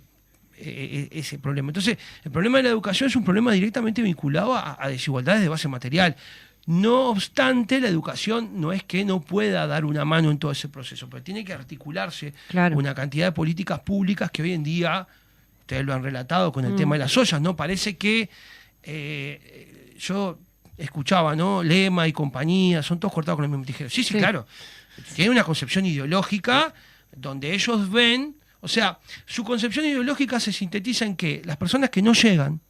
ese problema. Entonces, el problema de la educación es un problema directamente vinculado a desigualdades de base material. No obstante, la educación no es que no pueda dar una mano en todo ese proceso, pero tiene que articularse una cantidad de políticas públicas que hoy en día, ustedes lo han relatado con el tema de las ollas, ¿no? Parece que yo escuchaba, ¿no? Lema y compañía, son todos cortados con el mismo tijero. Sí, claro. Tiene una concepción ideológica donde ellos ven, o sea, su concepción ideológica se sintetiza en que las personas que no llegan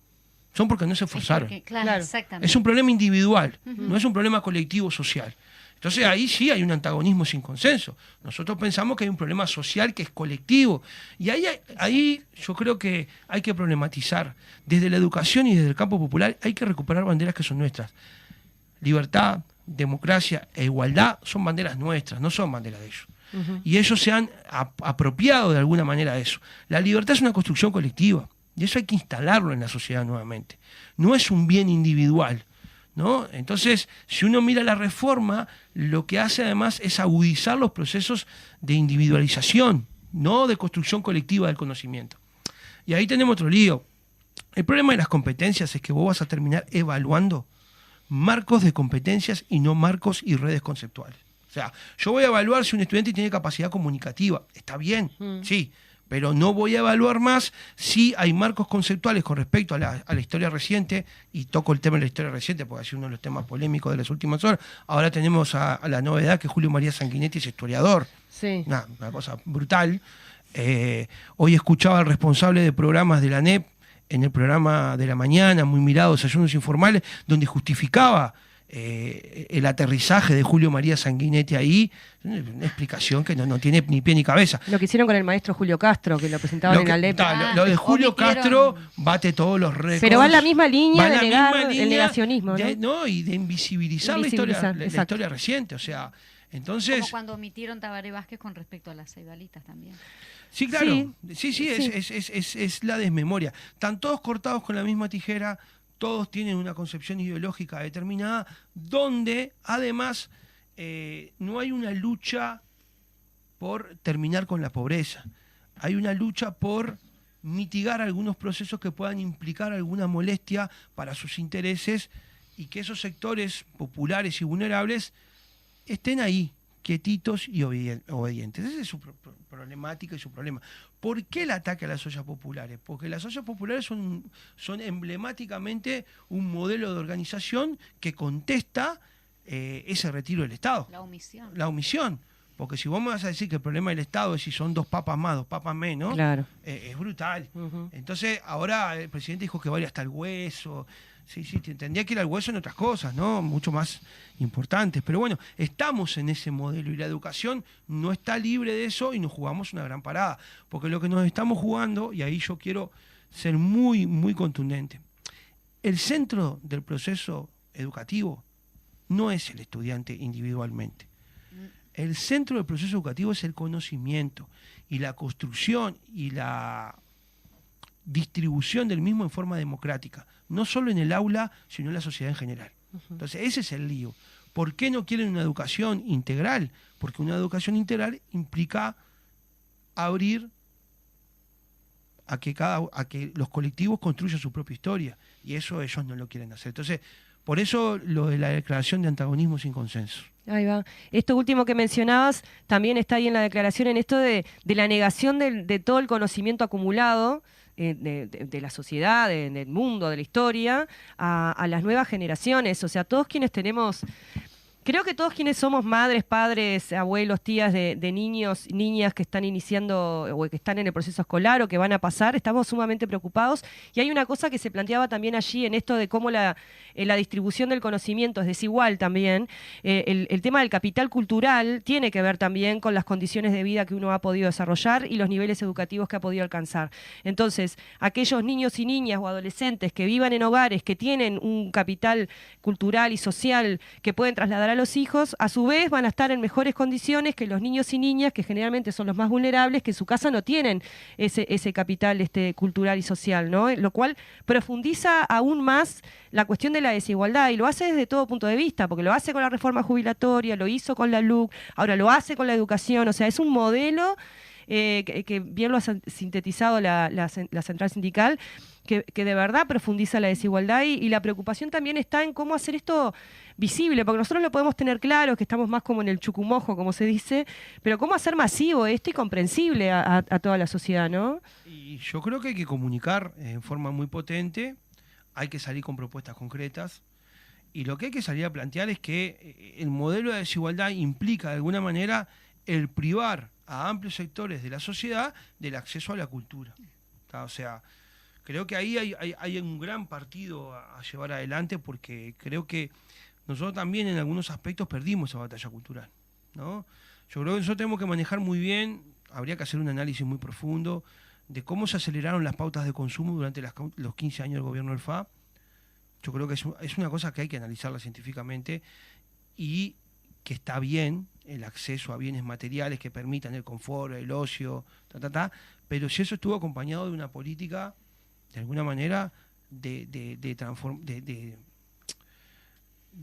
son porque no se esforzaron. Claro, exactamente. Es un problema individual, no es un problema colectivo social. Entonces ahí sí hay un antagonismo sin consenso. Nosotros pensamos que hay un problema social que es colectivo. Y ahí yo creo que hay que problematizar. Desde la educación y desde el campo popular hay que recuperar banderas que son nuestras. Libertad, democracia e igualdad son banderas nuestras, no son banderas de ellos. Y ellos se han apropiado de alguna manera de eso. La libertad es una construcción colectiva. Y eso hay que instalarlo en la sociedad nuevamente. No es un bien individual, ¿no? Entonces, si uno mira la reforma, lo que hace además es agudizar los procesos de individualización, no de construcción colectiva del conocimiento. Y ahí tenemos otro lío. El problema de las competencias es que vos vas a terminar evaluando marcos de competencias y no marcos y redes conceptuales. O sea, yo voy a evaluar si un estudiante tiene capacidad comunicativa. Está bien, sí. Pero no voy a evaluar más si hay marcos conceptuales con respecto a la historia reciente, y toco el tema de la historia reciente porque ha sido uno de los temas polémicos de las últimas horas. Ahora tenemos a la novedad que Julio María Sanguinetti es historiador. Sí. Una cosa brutal. Hoy escuchaba al responsable de programas de la ANEP en el programa de la mañana, muy mirado, Desayunos Informales, donde justificaba el aterrizaje de Julio María Sanguinetti ahí, una explicación que no tiene ni pie ni cabeza. Lo que hicieron con el maestro Julio Castro, que lo presentaban en Alep. Lo de Julio Castro bate todos los récords. Pero va en la misma línea de negar el negacionismo, ¿no? Y de invisibilizar la historia reciente, o sea, entonces... Como cuando omitieron Tabaré Vázquez con respecto a las ceibalitas también. Sí, claro, sí. Es la desmemoria. Están todos cortados con la misma tijera, todos tienen una concepción ideológica determinada, donde además no hay una lucha por terminar con la pobreza. Hay una lucha por mitigar algunos procesos que puedan implicar alguna molestia para sus intereses y que esos sectores populares y vulnerables estén ahí, quietitos y obedientes. Esa es su problemática y su problema. ¿Por qué el ataque a las ollas populares? Porque las ollas populares son emblemáticamente un modelo de organización que contesta ese retiro del Estado. La omisión. Porque si vos me vas a decir que el problema del Estado es si son 2 papas más, 2 papas menos, claro, es brutal. Entonces, ahora el presidente dijo que vale hasta el hueso. Sí, tendría que ir al hueso en otras cosas, ¿no? Mucho más importantes. Pero bueno, estamos en ese modelo y la educación no está libre de eso y nos jugamos una gran parada. Porque lo que nos estamos jugando, y ahí yo quiero ser muy, muy contundente, el centro del proceso educativo no es el estudiante individualmente. El centro del proceso educativo es el conocimiento y la construcción y la distribución del mismo en forma democrática, no solo en el aula, sino en la sociedad en general. Entonces, ese es el lío. ¿Por qué no quieren una educación integral? Porque una educación integral implica abrir a que los colectivos construyan su propia historia, y eso ellos no lo quieren hacer. Entonces, por eso lo de la declaración de antagonismo sin consenso. Ahí va. Esto último que mencionabas también está ahí en la declaración, en esto de la negación de todo el conocimiento acumulado de la sociedad, del mundo, de la historia, a las nuevas generaciones. O sea, todos quienes tenemos... Creo que todos quienes somos madres, padres, abuelos, tías de niños, niñas que están iniciando o que están en el proceso escolar o que van a pasar, estamos sumamente preocupados. Y hay una cosa que se planteaba también allí en esto de cómo la distribución del conocimiento es desigual también. El tema del capital cultural tiene que ver también con las condiciones de vida que uno ha podido desarrollar y los niveles educativos que ha podido alcanzar. Entonces, aquellos niños y niñas o adolescentes que vivan en hogares que tienen un capital cultural y social que pueden trasladar a los hijos, a su vez van a estar en mejores condiciones que los niños y niñas que generalmente son los más vulnerables, que en su casa no tienen ese capital cultural y social, ¿no? Lo cual profundiza aún más la cuestión de la desigualdad y lo hace desde todo punto de vista, porque lo hace con la reforma jubilatoria, lo hizo con la LUC, ahora lo hace con la educación, o sea, es un modelo que bien lo ha sintetizado la central sindical, que de verdad profundiza la desigualdad y la preocupación también está en cómo hacer esto visible, porque nosotros lo podemos tener claro, que estamos más como en el chucumojo, como se dice, pero cómo hacer masivo esto y comprensible a toda la sociedad, ¿no? Y yo creo que hay que comunicar en forma muy potente, hay que salir con propuestas concretas, y lo que hay que salir a plantear es que el modelo de desigualdad implica de alguna manera el privar a amplios sectores de la sociedad del acceso a la cultura. O sea, creo que ahí hay un gran partido a llevar adelante, porque creo que nosotros también en algunos aspectos perdimos esa batalla cultural, ¿no? Yo creo que nosotros tenemos que manejar muy bien, habría que hacer un análisis muy profundo de cómo se aceleraron las pautas de consumo durante los 15 años del gobierno del FA. Yo creo que es una cosa que hay que analizarla científicamente y que está bien el acceso a bienes materiales que permitan el confort, el ocio, pero si eso estuvo acompañado de una política, de alguna manera, de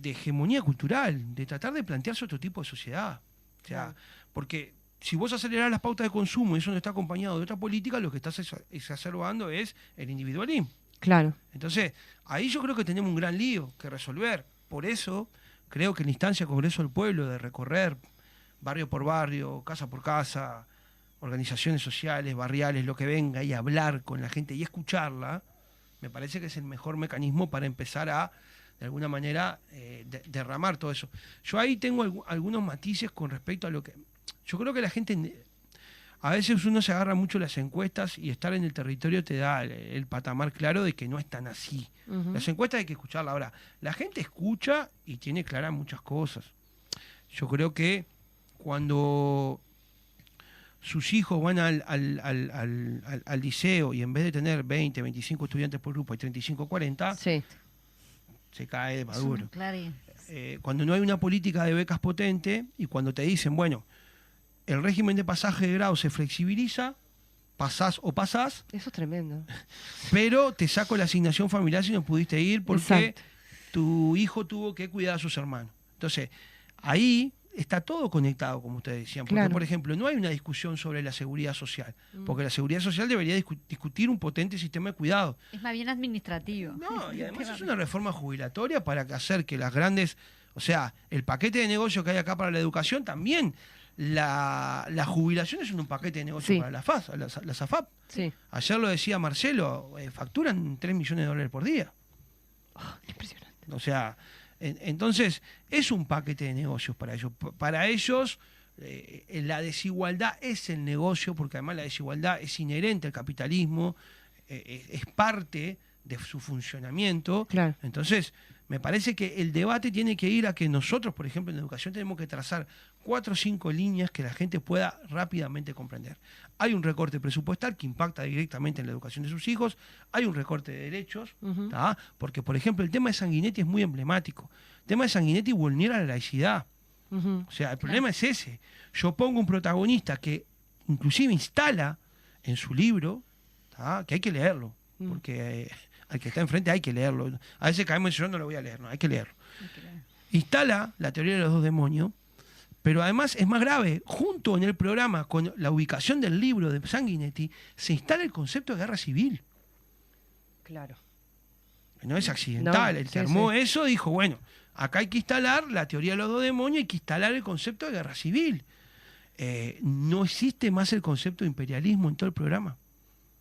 hegemonía cultural, de tratar de plantearse otro tipo de sociedad. O sea, porque si vos acelerás las pautas de consumo y eso no está acompañado de otra política, lo que estás exacerbando es el individualismo. Claro. Entonces, ahí yo creo que tenemos un gran lío que resolver. Por eso, creo que la instancia Congreso del Pueblo, de recorrer barrio por barrio, casa por casa, organizaciones sociales, barriales, lo que venga, y hablar con la gente y escucharla, me parece que es el mejor mecanismo para empezar a, de alguna manera, derramar todo eso. Yo ahí tengo algunos matices con respecto a lo que... Yo creo que la gente... A veces uno se agarra mucho las encuestas y estar en el territorio te da el patamar claro de que no es tan así. Las encuestas hay que escucharlas. Ahora, la gente escucha y tiene claras muchas cosas. Yo creo que cuando sus hijos van al liceo y en vez de tener 20, 25 estudiantes por grupo hay 35, 40, sí, se cae de maduro. Claro. Cuando no hay una política de becas potente y cuando te dicen, bueno, el régimen de pasaje de grado se flexibiliza, pasás o pasás. Eso es tremendo. Pero te saco la asignación familiar si no pudiste ir porque tu hijo tuvo que cuidar a sus hermanos. Entonces, ahí está todo conectado, como ustedes decían. Porque, por ejemplo, no hay una discusión sobre la seguridad social. Porque la seguridad social debería discutir un potente sistema de cuidado. Es más bien administrativo. No, y además es una reforma jubilatoria para hacer que las grandes... O sea, el paquete de negocio que hay acá para la educación también... La jubilación es un paquete de negocio para la SAFAP. Sí. Ayer lo decía Marcelo, facturan $3 millones por día. Oh, impresionante. O sea, entonces es un paquete de negocios para ellos. Para ellos la desigualdad es el negocio, porque además la desigualdad es inherente al capitalismo, es parte de su funcionamiento. Claro. Entonces, me parece que el debate tiene que ir a que nosotros, por ejemplo, en educación tenemos que trazar 4 o 5 líneas que la gente pueda rápidamente comprender. Hay un recorte presupuestal que impacta directamente en la educación de sus hijos, hay un recorte de derechos, porque, por ejemplo, el tema de Sanguinetti es muy emblemático. El tema de Sanguinetti vulnera la laicidad. O sea, el problema es ese. Yo pongo un protagonista que inclusive instala en su libro, que hay que leerlo, porque... al que está enfrente hay que leerlo. A veces caemos y yo no lo voy a leer, no, hay que leerlo. Instala la teoría de los 2 demonios, pero además es más grave, junto en el programa, con la ubicación del libro de Sanguinetti, se instala el concepto de guerra civil. Claro. No es accidental, el que armó eso dijo, bueno, Acá hay que instalar la teoría de los dos demonios, hay que instalar el concepto de guerra civil. No existe más el concepto de imperialismo en todo el programa.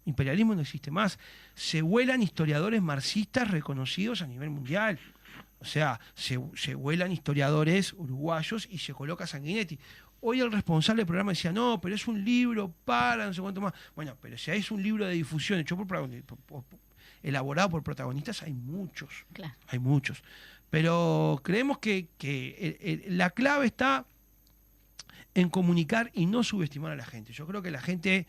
Imperialismo no existe más. Se vuelan historiadores marxistas reconocidos a nivel mundial. O sea, se vuelan historiadores uruguayos y se coloca Sanguinetti. Hoy el responsable del programa decía, no, pero es un libro para no sé cuánto más. Bueno, pero si es un libro de difusión hecho elaborado por protagonistas, hay muchos. Claro. Hay muchos. Pero creemos que la clave está en comunicar y no subestimar a la gente. Yo creo que la gente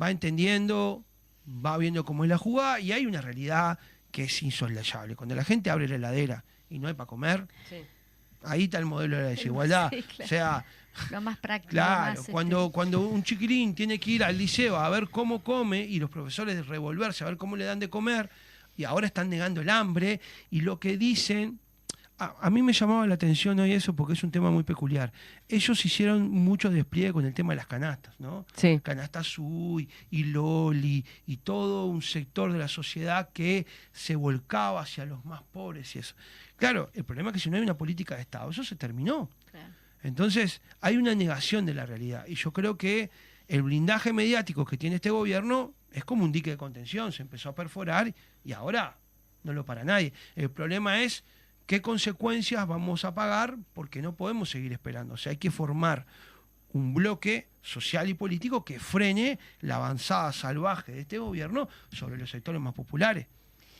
va entendiendo, va viendo cómo es la jugada y hay una realidad que es insoslayable. Cuando la gente abre la heladera y no hay para comer, ahí está el modelo de la desigualdad. Sí, claro. O sea, lo más práctico. claro, más, cuando un chiquilín tiene que ir al liceo a ver cómo come y los profesores revolverse a ver cómo le dan de comer y ahora están negando el hambre y lo que dicen... A mí me llamaba la atención hoy eso porque es un tema muy peculiar. Ellos hicieron mucho despliegue con el tema de las canastas, ¿no? Sí. Canasta Sui y Loli y todo un sector de la sociedad que se volcaba hacia los más pobres y eso. Claro, el problema es que si no hay una política de Estado, eso se terminó. Claro. Entonces, hay una negación de la realidad. Y yo creo que el blindaje mediático que tiene este gobierno es como un dique de contención. Se empezó a perforar y ahora no lo para nadie. El problema es qué consecuencias vamos a pagar porque no podemos seguir esperando. O sea, hay que formar un bloque social y político que frene la avanzada salvaje de este gobierno sobre los sectores más populares.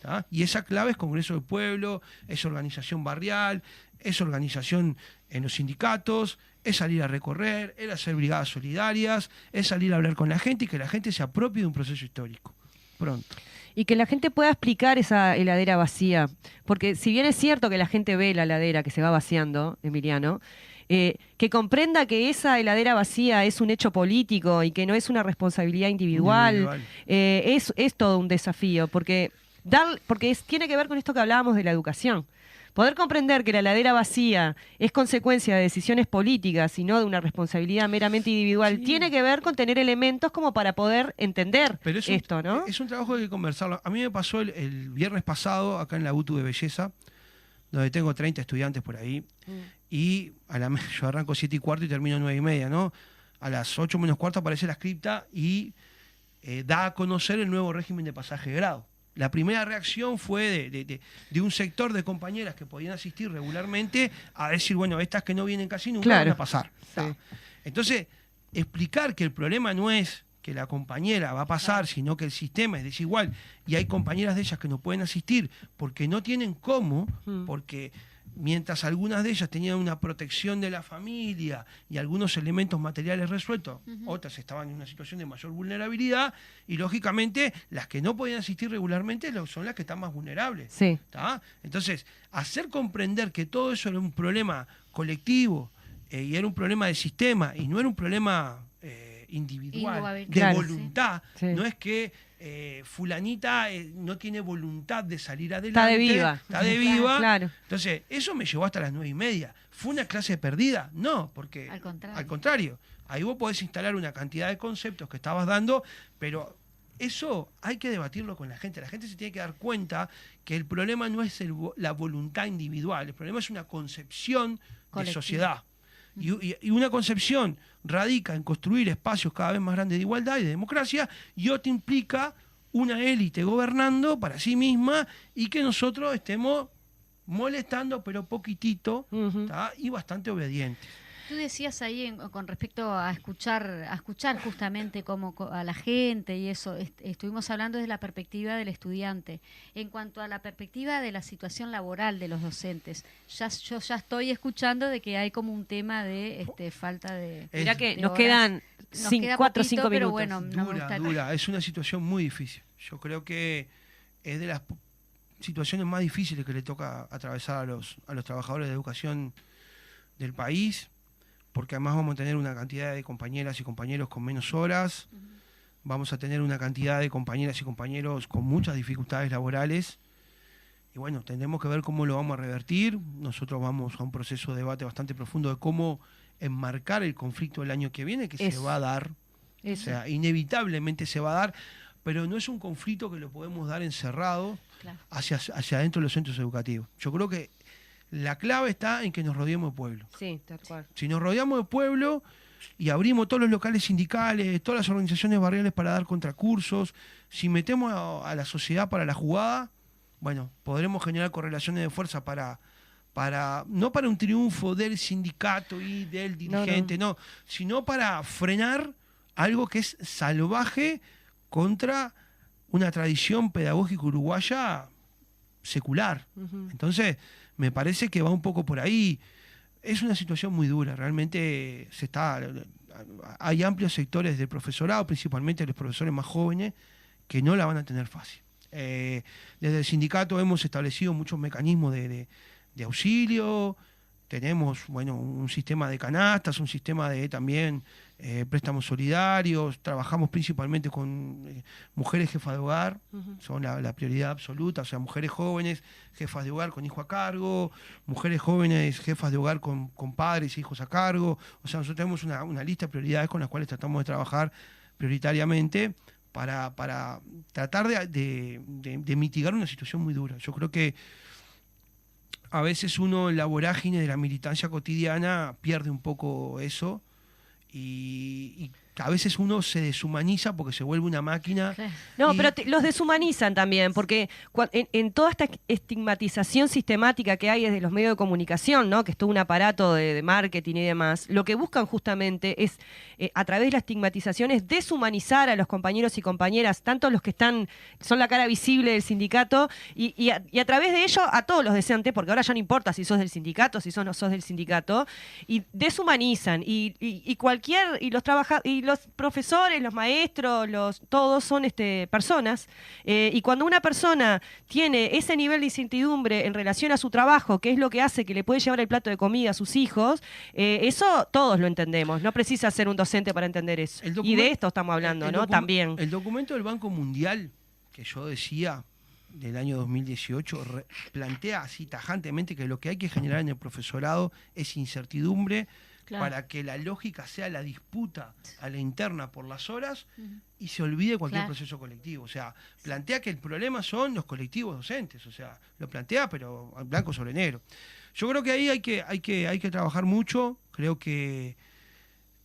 ¿tá? Y esa clave es Congreso del Pueblo, es organización barrial, es organización en los sindicatos, es salir a recorrer, es hacer brigadas solidarias, es salir a hablar con la gente y que la gente se apropie de un proceso histórico. Pronto. Y que la gente pueda explicar esa heladera vacía. Porque si bien es cierto que la gente ve la heladera que se va vaciando, Emiliano, que comprenda que esa heladera vacía es un hecho político y que no es una responsabilidad individual. Es todo un desafío, porque tiene que ver con esto que hablábamos de la educación. Poder comprender que la heladera vacía es consecuencia de decisiones políticas y no de una responsabilidad meramente individual, tiene que ver con tener elementos como para poder entender esto, ¿no? Es un trabajo que hay que conversarlo. A mí me pasó el viernes pasado acá en la UTU de Belleza, donde tengo 30 estudiantes por ahí, y yo arranco 7:15 y termino 9:30, ¿no? A las 8 menos cuarto aparece la scripta y da a conocer el nuevo régimen de pasaje de grado. La primera reacción fue de un sector de compañeras que podían asistir regularmente a decir, bueno, estas que no vienen casi nunca van a pasar. Sí. Entonces, explicar que el problema no es que la compañera va a pasar, sino que el sistema es desigual y hay compañeras de ellas que no pueden asistir porque no tienen cómo, porque mientras algunas de ellas tenían una protección de la familia y algunos elementos materiales resueltos, otras estaban en una situación de mayor vulnerabilidad y lógicamente las que no podían asistir regularmente son las que están más vulnerables. Sí. ¿tá? Entonces, hacer comprender que todo eso era un problema colectivo y era un problema de sistema y no era un problema individual, de voluntad, no es que fulanita no tiene voluntad de salir adelante, está de viva. Claro. Entonces, eso me llevó hasta las 9:30. ¿Fue una clase perdida? No, porque al contrario, ahí vos podés instalar una cantidad de conceptos que estabas dando, pero eso hay que debatirlo con la gente. La gente se tiene que dar cuenta que el problema no es la voluntad individual, el problema es una concepción de sociedad. Y una concepción radica en construir espacios cada vez más grandes de igualdad y de democracia, y otra implica una élite gobernando para sí misma y que nosotros estemos molestando, pero poquitito, y bastante obedientes. Tú decías ahí con respecto a escuchar justamente como a la gente y eso, estuvimos hablando desde la perspectiva del estudiante. En cuanto a la perspectiva de la situación laboral de los docentes, yo ya estoy escuchando de que hay como un tema de falta de... Mirá que de nos horas. quedan 4 o 5 minutos. Pero bueno, no me gusta. Dura, es una situación muy difícil. Yo creo que es de las situaciones más difíciles que le toca atravesar a los trabajadores de educación del país, porque además vamos a tener una cantidad de compañeras y compañeros con menos horas, vamos a tener una cantidad de compañeras y compañeros con muchas dificultades laborales, y bueno, tendremos que ver cómo lo vamos a revertir. Nosotros vamos a un proceso de debate bastante profundo de cómo enmarcar el conflicto del año que viene, que se va a dar, o sea, inevitablemente se va a dar, pero no es un conflicto que lo podemos dar encerrado hacia adentro de los centros educativos. Yo creo que La clave está en que nos rodeemos de pueblo. Sí, tal cual. Si nos rodeamos de pueblo y abrimos todos los locales sindicales, todas las organizaciones barriales para dar contracursos, si metemos a la sociedad para la jugada, bueno, podremos generar correlaciones de fuerza no para un triunfo del sindicato y del dirigente, no, sino para frenar algo que es salvaje contra una tradición pedagógica uruguaya secular. Entonces, me parece que va un poco por ahí. Es una situación muy dura, realmente hay amplios sectores del profesorado, principalmente los profesores más jóvenes, que no la van a tener fácil. Desde el sindicato hemos establecido muchos mecanismos de auxilio, tenemos un sistema de canastas, un sistema de también préstamos solidarios, trabajamos principalmente con mujeres jefas de hogar, son la prioridad absoluta, o sea, mujeres jóvenes, jefas de hogar con hijo a cargo, mujeres jóvenes, jefas de hogar con padres e hijos a cargo, o sea, nosotros tenemos una lista de prioridades con las cuales tratamos de trabajar prioritariamente para tratar de mitigar una situación muy dura. Yo creo que a veces uno en la vorágine de la militancia cotidiana pierde un poco eso y a veces uno se deshumaniza porque se vuelve una máquina. No, pero los deshumanizan también, porque en toda esta estigmatización sistemática que hay desde los medios de comunicación, ¿no? Que es todo un aparato de marketing y demás, lo que buscan justamente es, a través de la estigmatización, es deshumanizar a los compañeros y compañeras, tanto los que son la cara visible del sindicato, y a través de ello a todos los decentes, porque ahora ya no importa si sos del sindicato, si no sos del sindicato, y deshumanizan, y los profesores, los maestros, todos son personas, y cuando una persona tiene ese nivel de incertidumbre en relación a su trabajo, que es lo que hace que le puede llevar el plato de comida a sus hijos, eso todos lo entendemos, no precisa ser un docente para entender eso. Y de esto estamos hablando, ¿no? También. El documento del Banco Mundial, que yo decía, del año 2018, plantea así tajantemente que lo que hay que generar en el profesorado es incertidumbre, para que la lógica sea la disputa a la interna por las horas y se olvide cualquier proceso colectivo. O sea, plantea que el problema son los colectivos docentes, o sea, lo plantea pero blanco sobre negro. Yo creo que ahí hay que trabajar mucho, creo que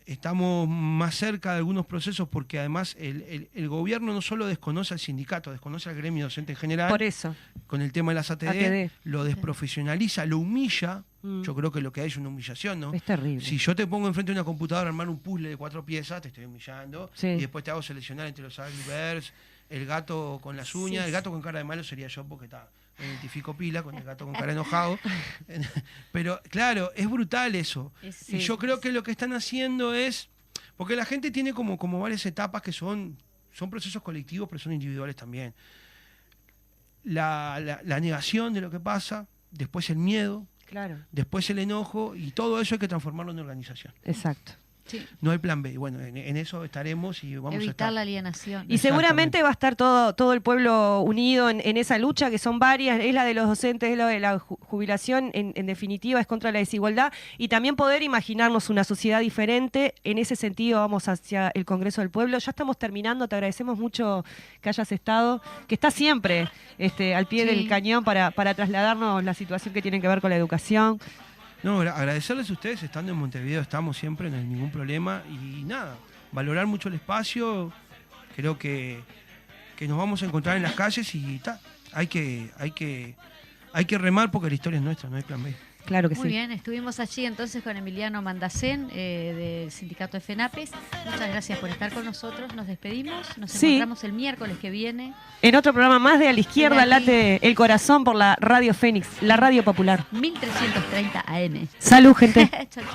estamos más cerca de algunos procesos porque además el gobierno no solo desconoce al sindicato, desconoce al gremio docente en general. Por eso. Con el tema de las ATD. Lo desprofesionaliza, lo humilla. Yo creo que lo que hay es una humillación, ¿no? Es terrible. Si yo te pongo enfrente de una computadora a armar un puzzle de 4 piezas, te estoy humillando. Sí. Y después te hago seleccionar entre los Angry Birds, el gato con las uñas. El gato con cara de malo sería yo porque me identifico pila con el gato con cara enojado. Pero claro, es brutal eso. Y yo creo que lo que están haciendo es... Porque la gente tiene como varias etapas que son procesos colectivos, pero son individuales también. La negación de lo que pasa, después el miedo, después el enojo, y todo eso hay que transformarlo en organización. Exacto. Sí. No hay plan B. Y bueno, en eso estaremos y vamos a estar. La alienación. Y seguramente va a estar todo el pueblo unido en esa lucha, que son varias, es la de los docentes, es la de la jubilación, en definitiva es contra la desigualdad, y también poder imaginarnos una sociedad diferente. En ese sentido vamos hacia el Congreso del Pueblo. Ya estamos terminando, te agradecemos mucho que hayas estado, que estás siempre al pie del cañón para trasladarnos la situación que tiene que ver con la educación. No, agradecerles a ustedes, estando en Montevideo estamos siempre, no hay ningún problema, y nada, valorar mucho el espacio, creo que nos vamos a encontrar en las calles y hay que remar porque la historia es nuestra, no hay plan B. Claro que Muy bien, estuvimos allí entonces con Emiliano Mandacén del sindicato de FENAPES. Muchas gracias por estar con nosotros, nos despedimos, nos encontramos el miércoles que viene. En otro programa más de A la Izquierda late el corazón por la Radio Fénix, la radio popular. 1330 AM. Salud, gente. Chau, chau.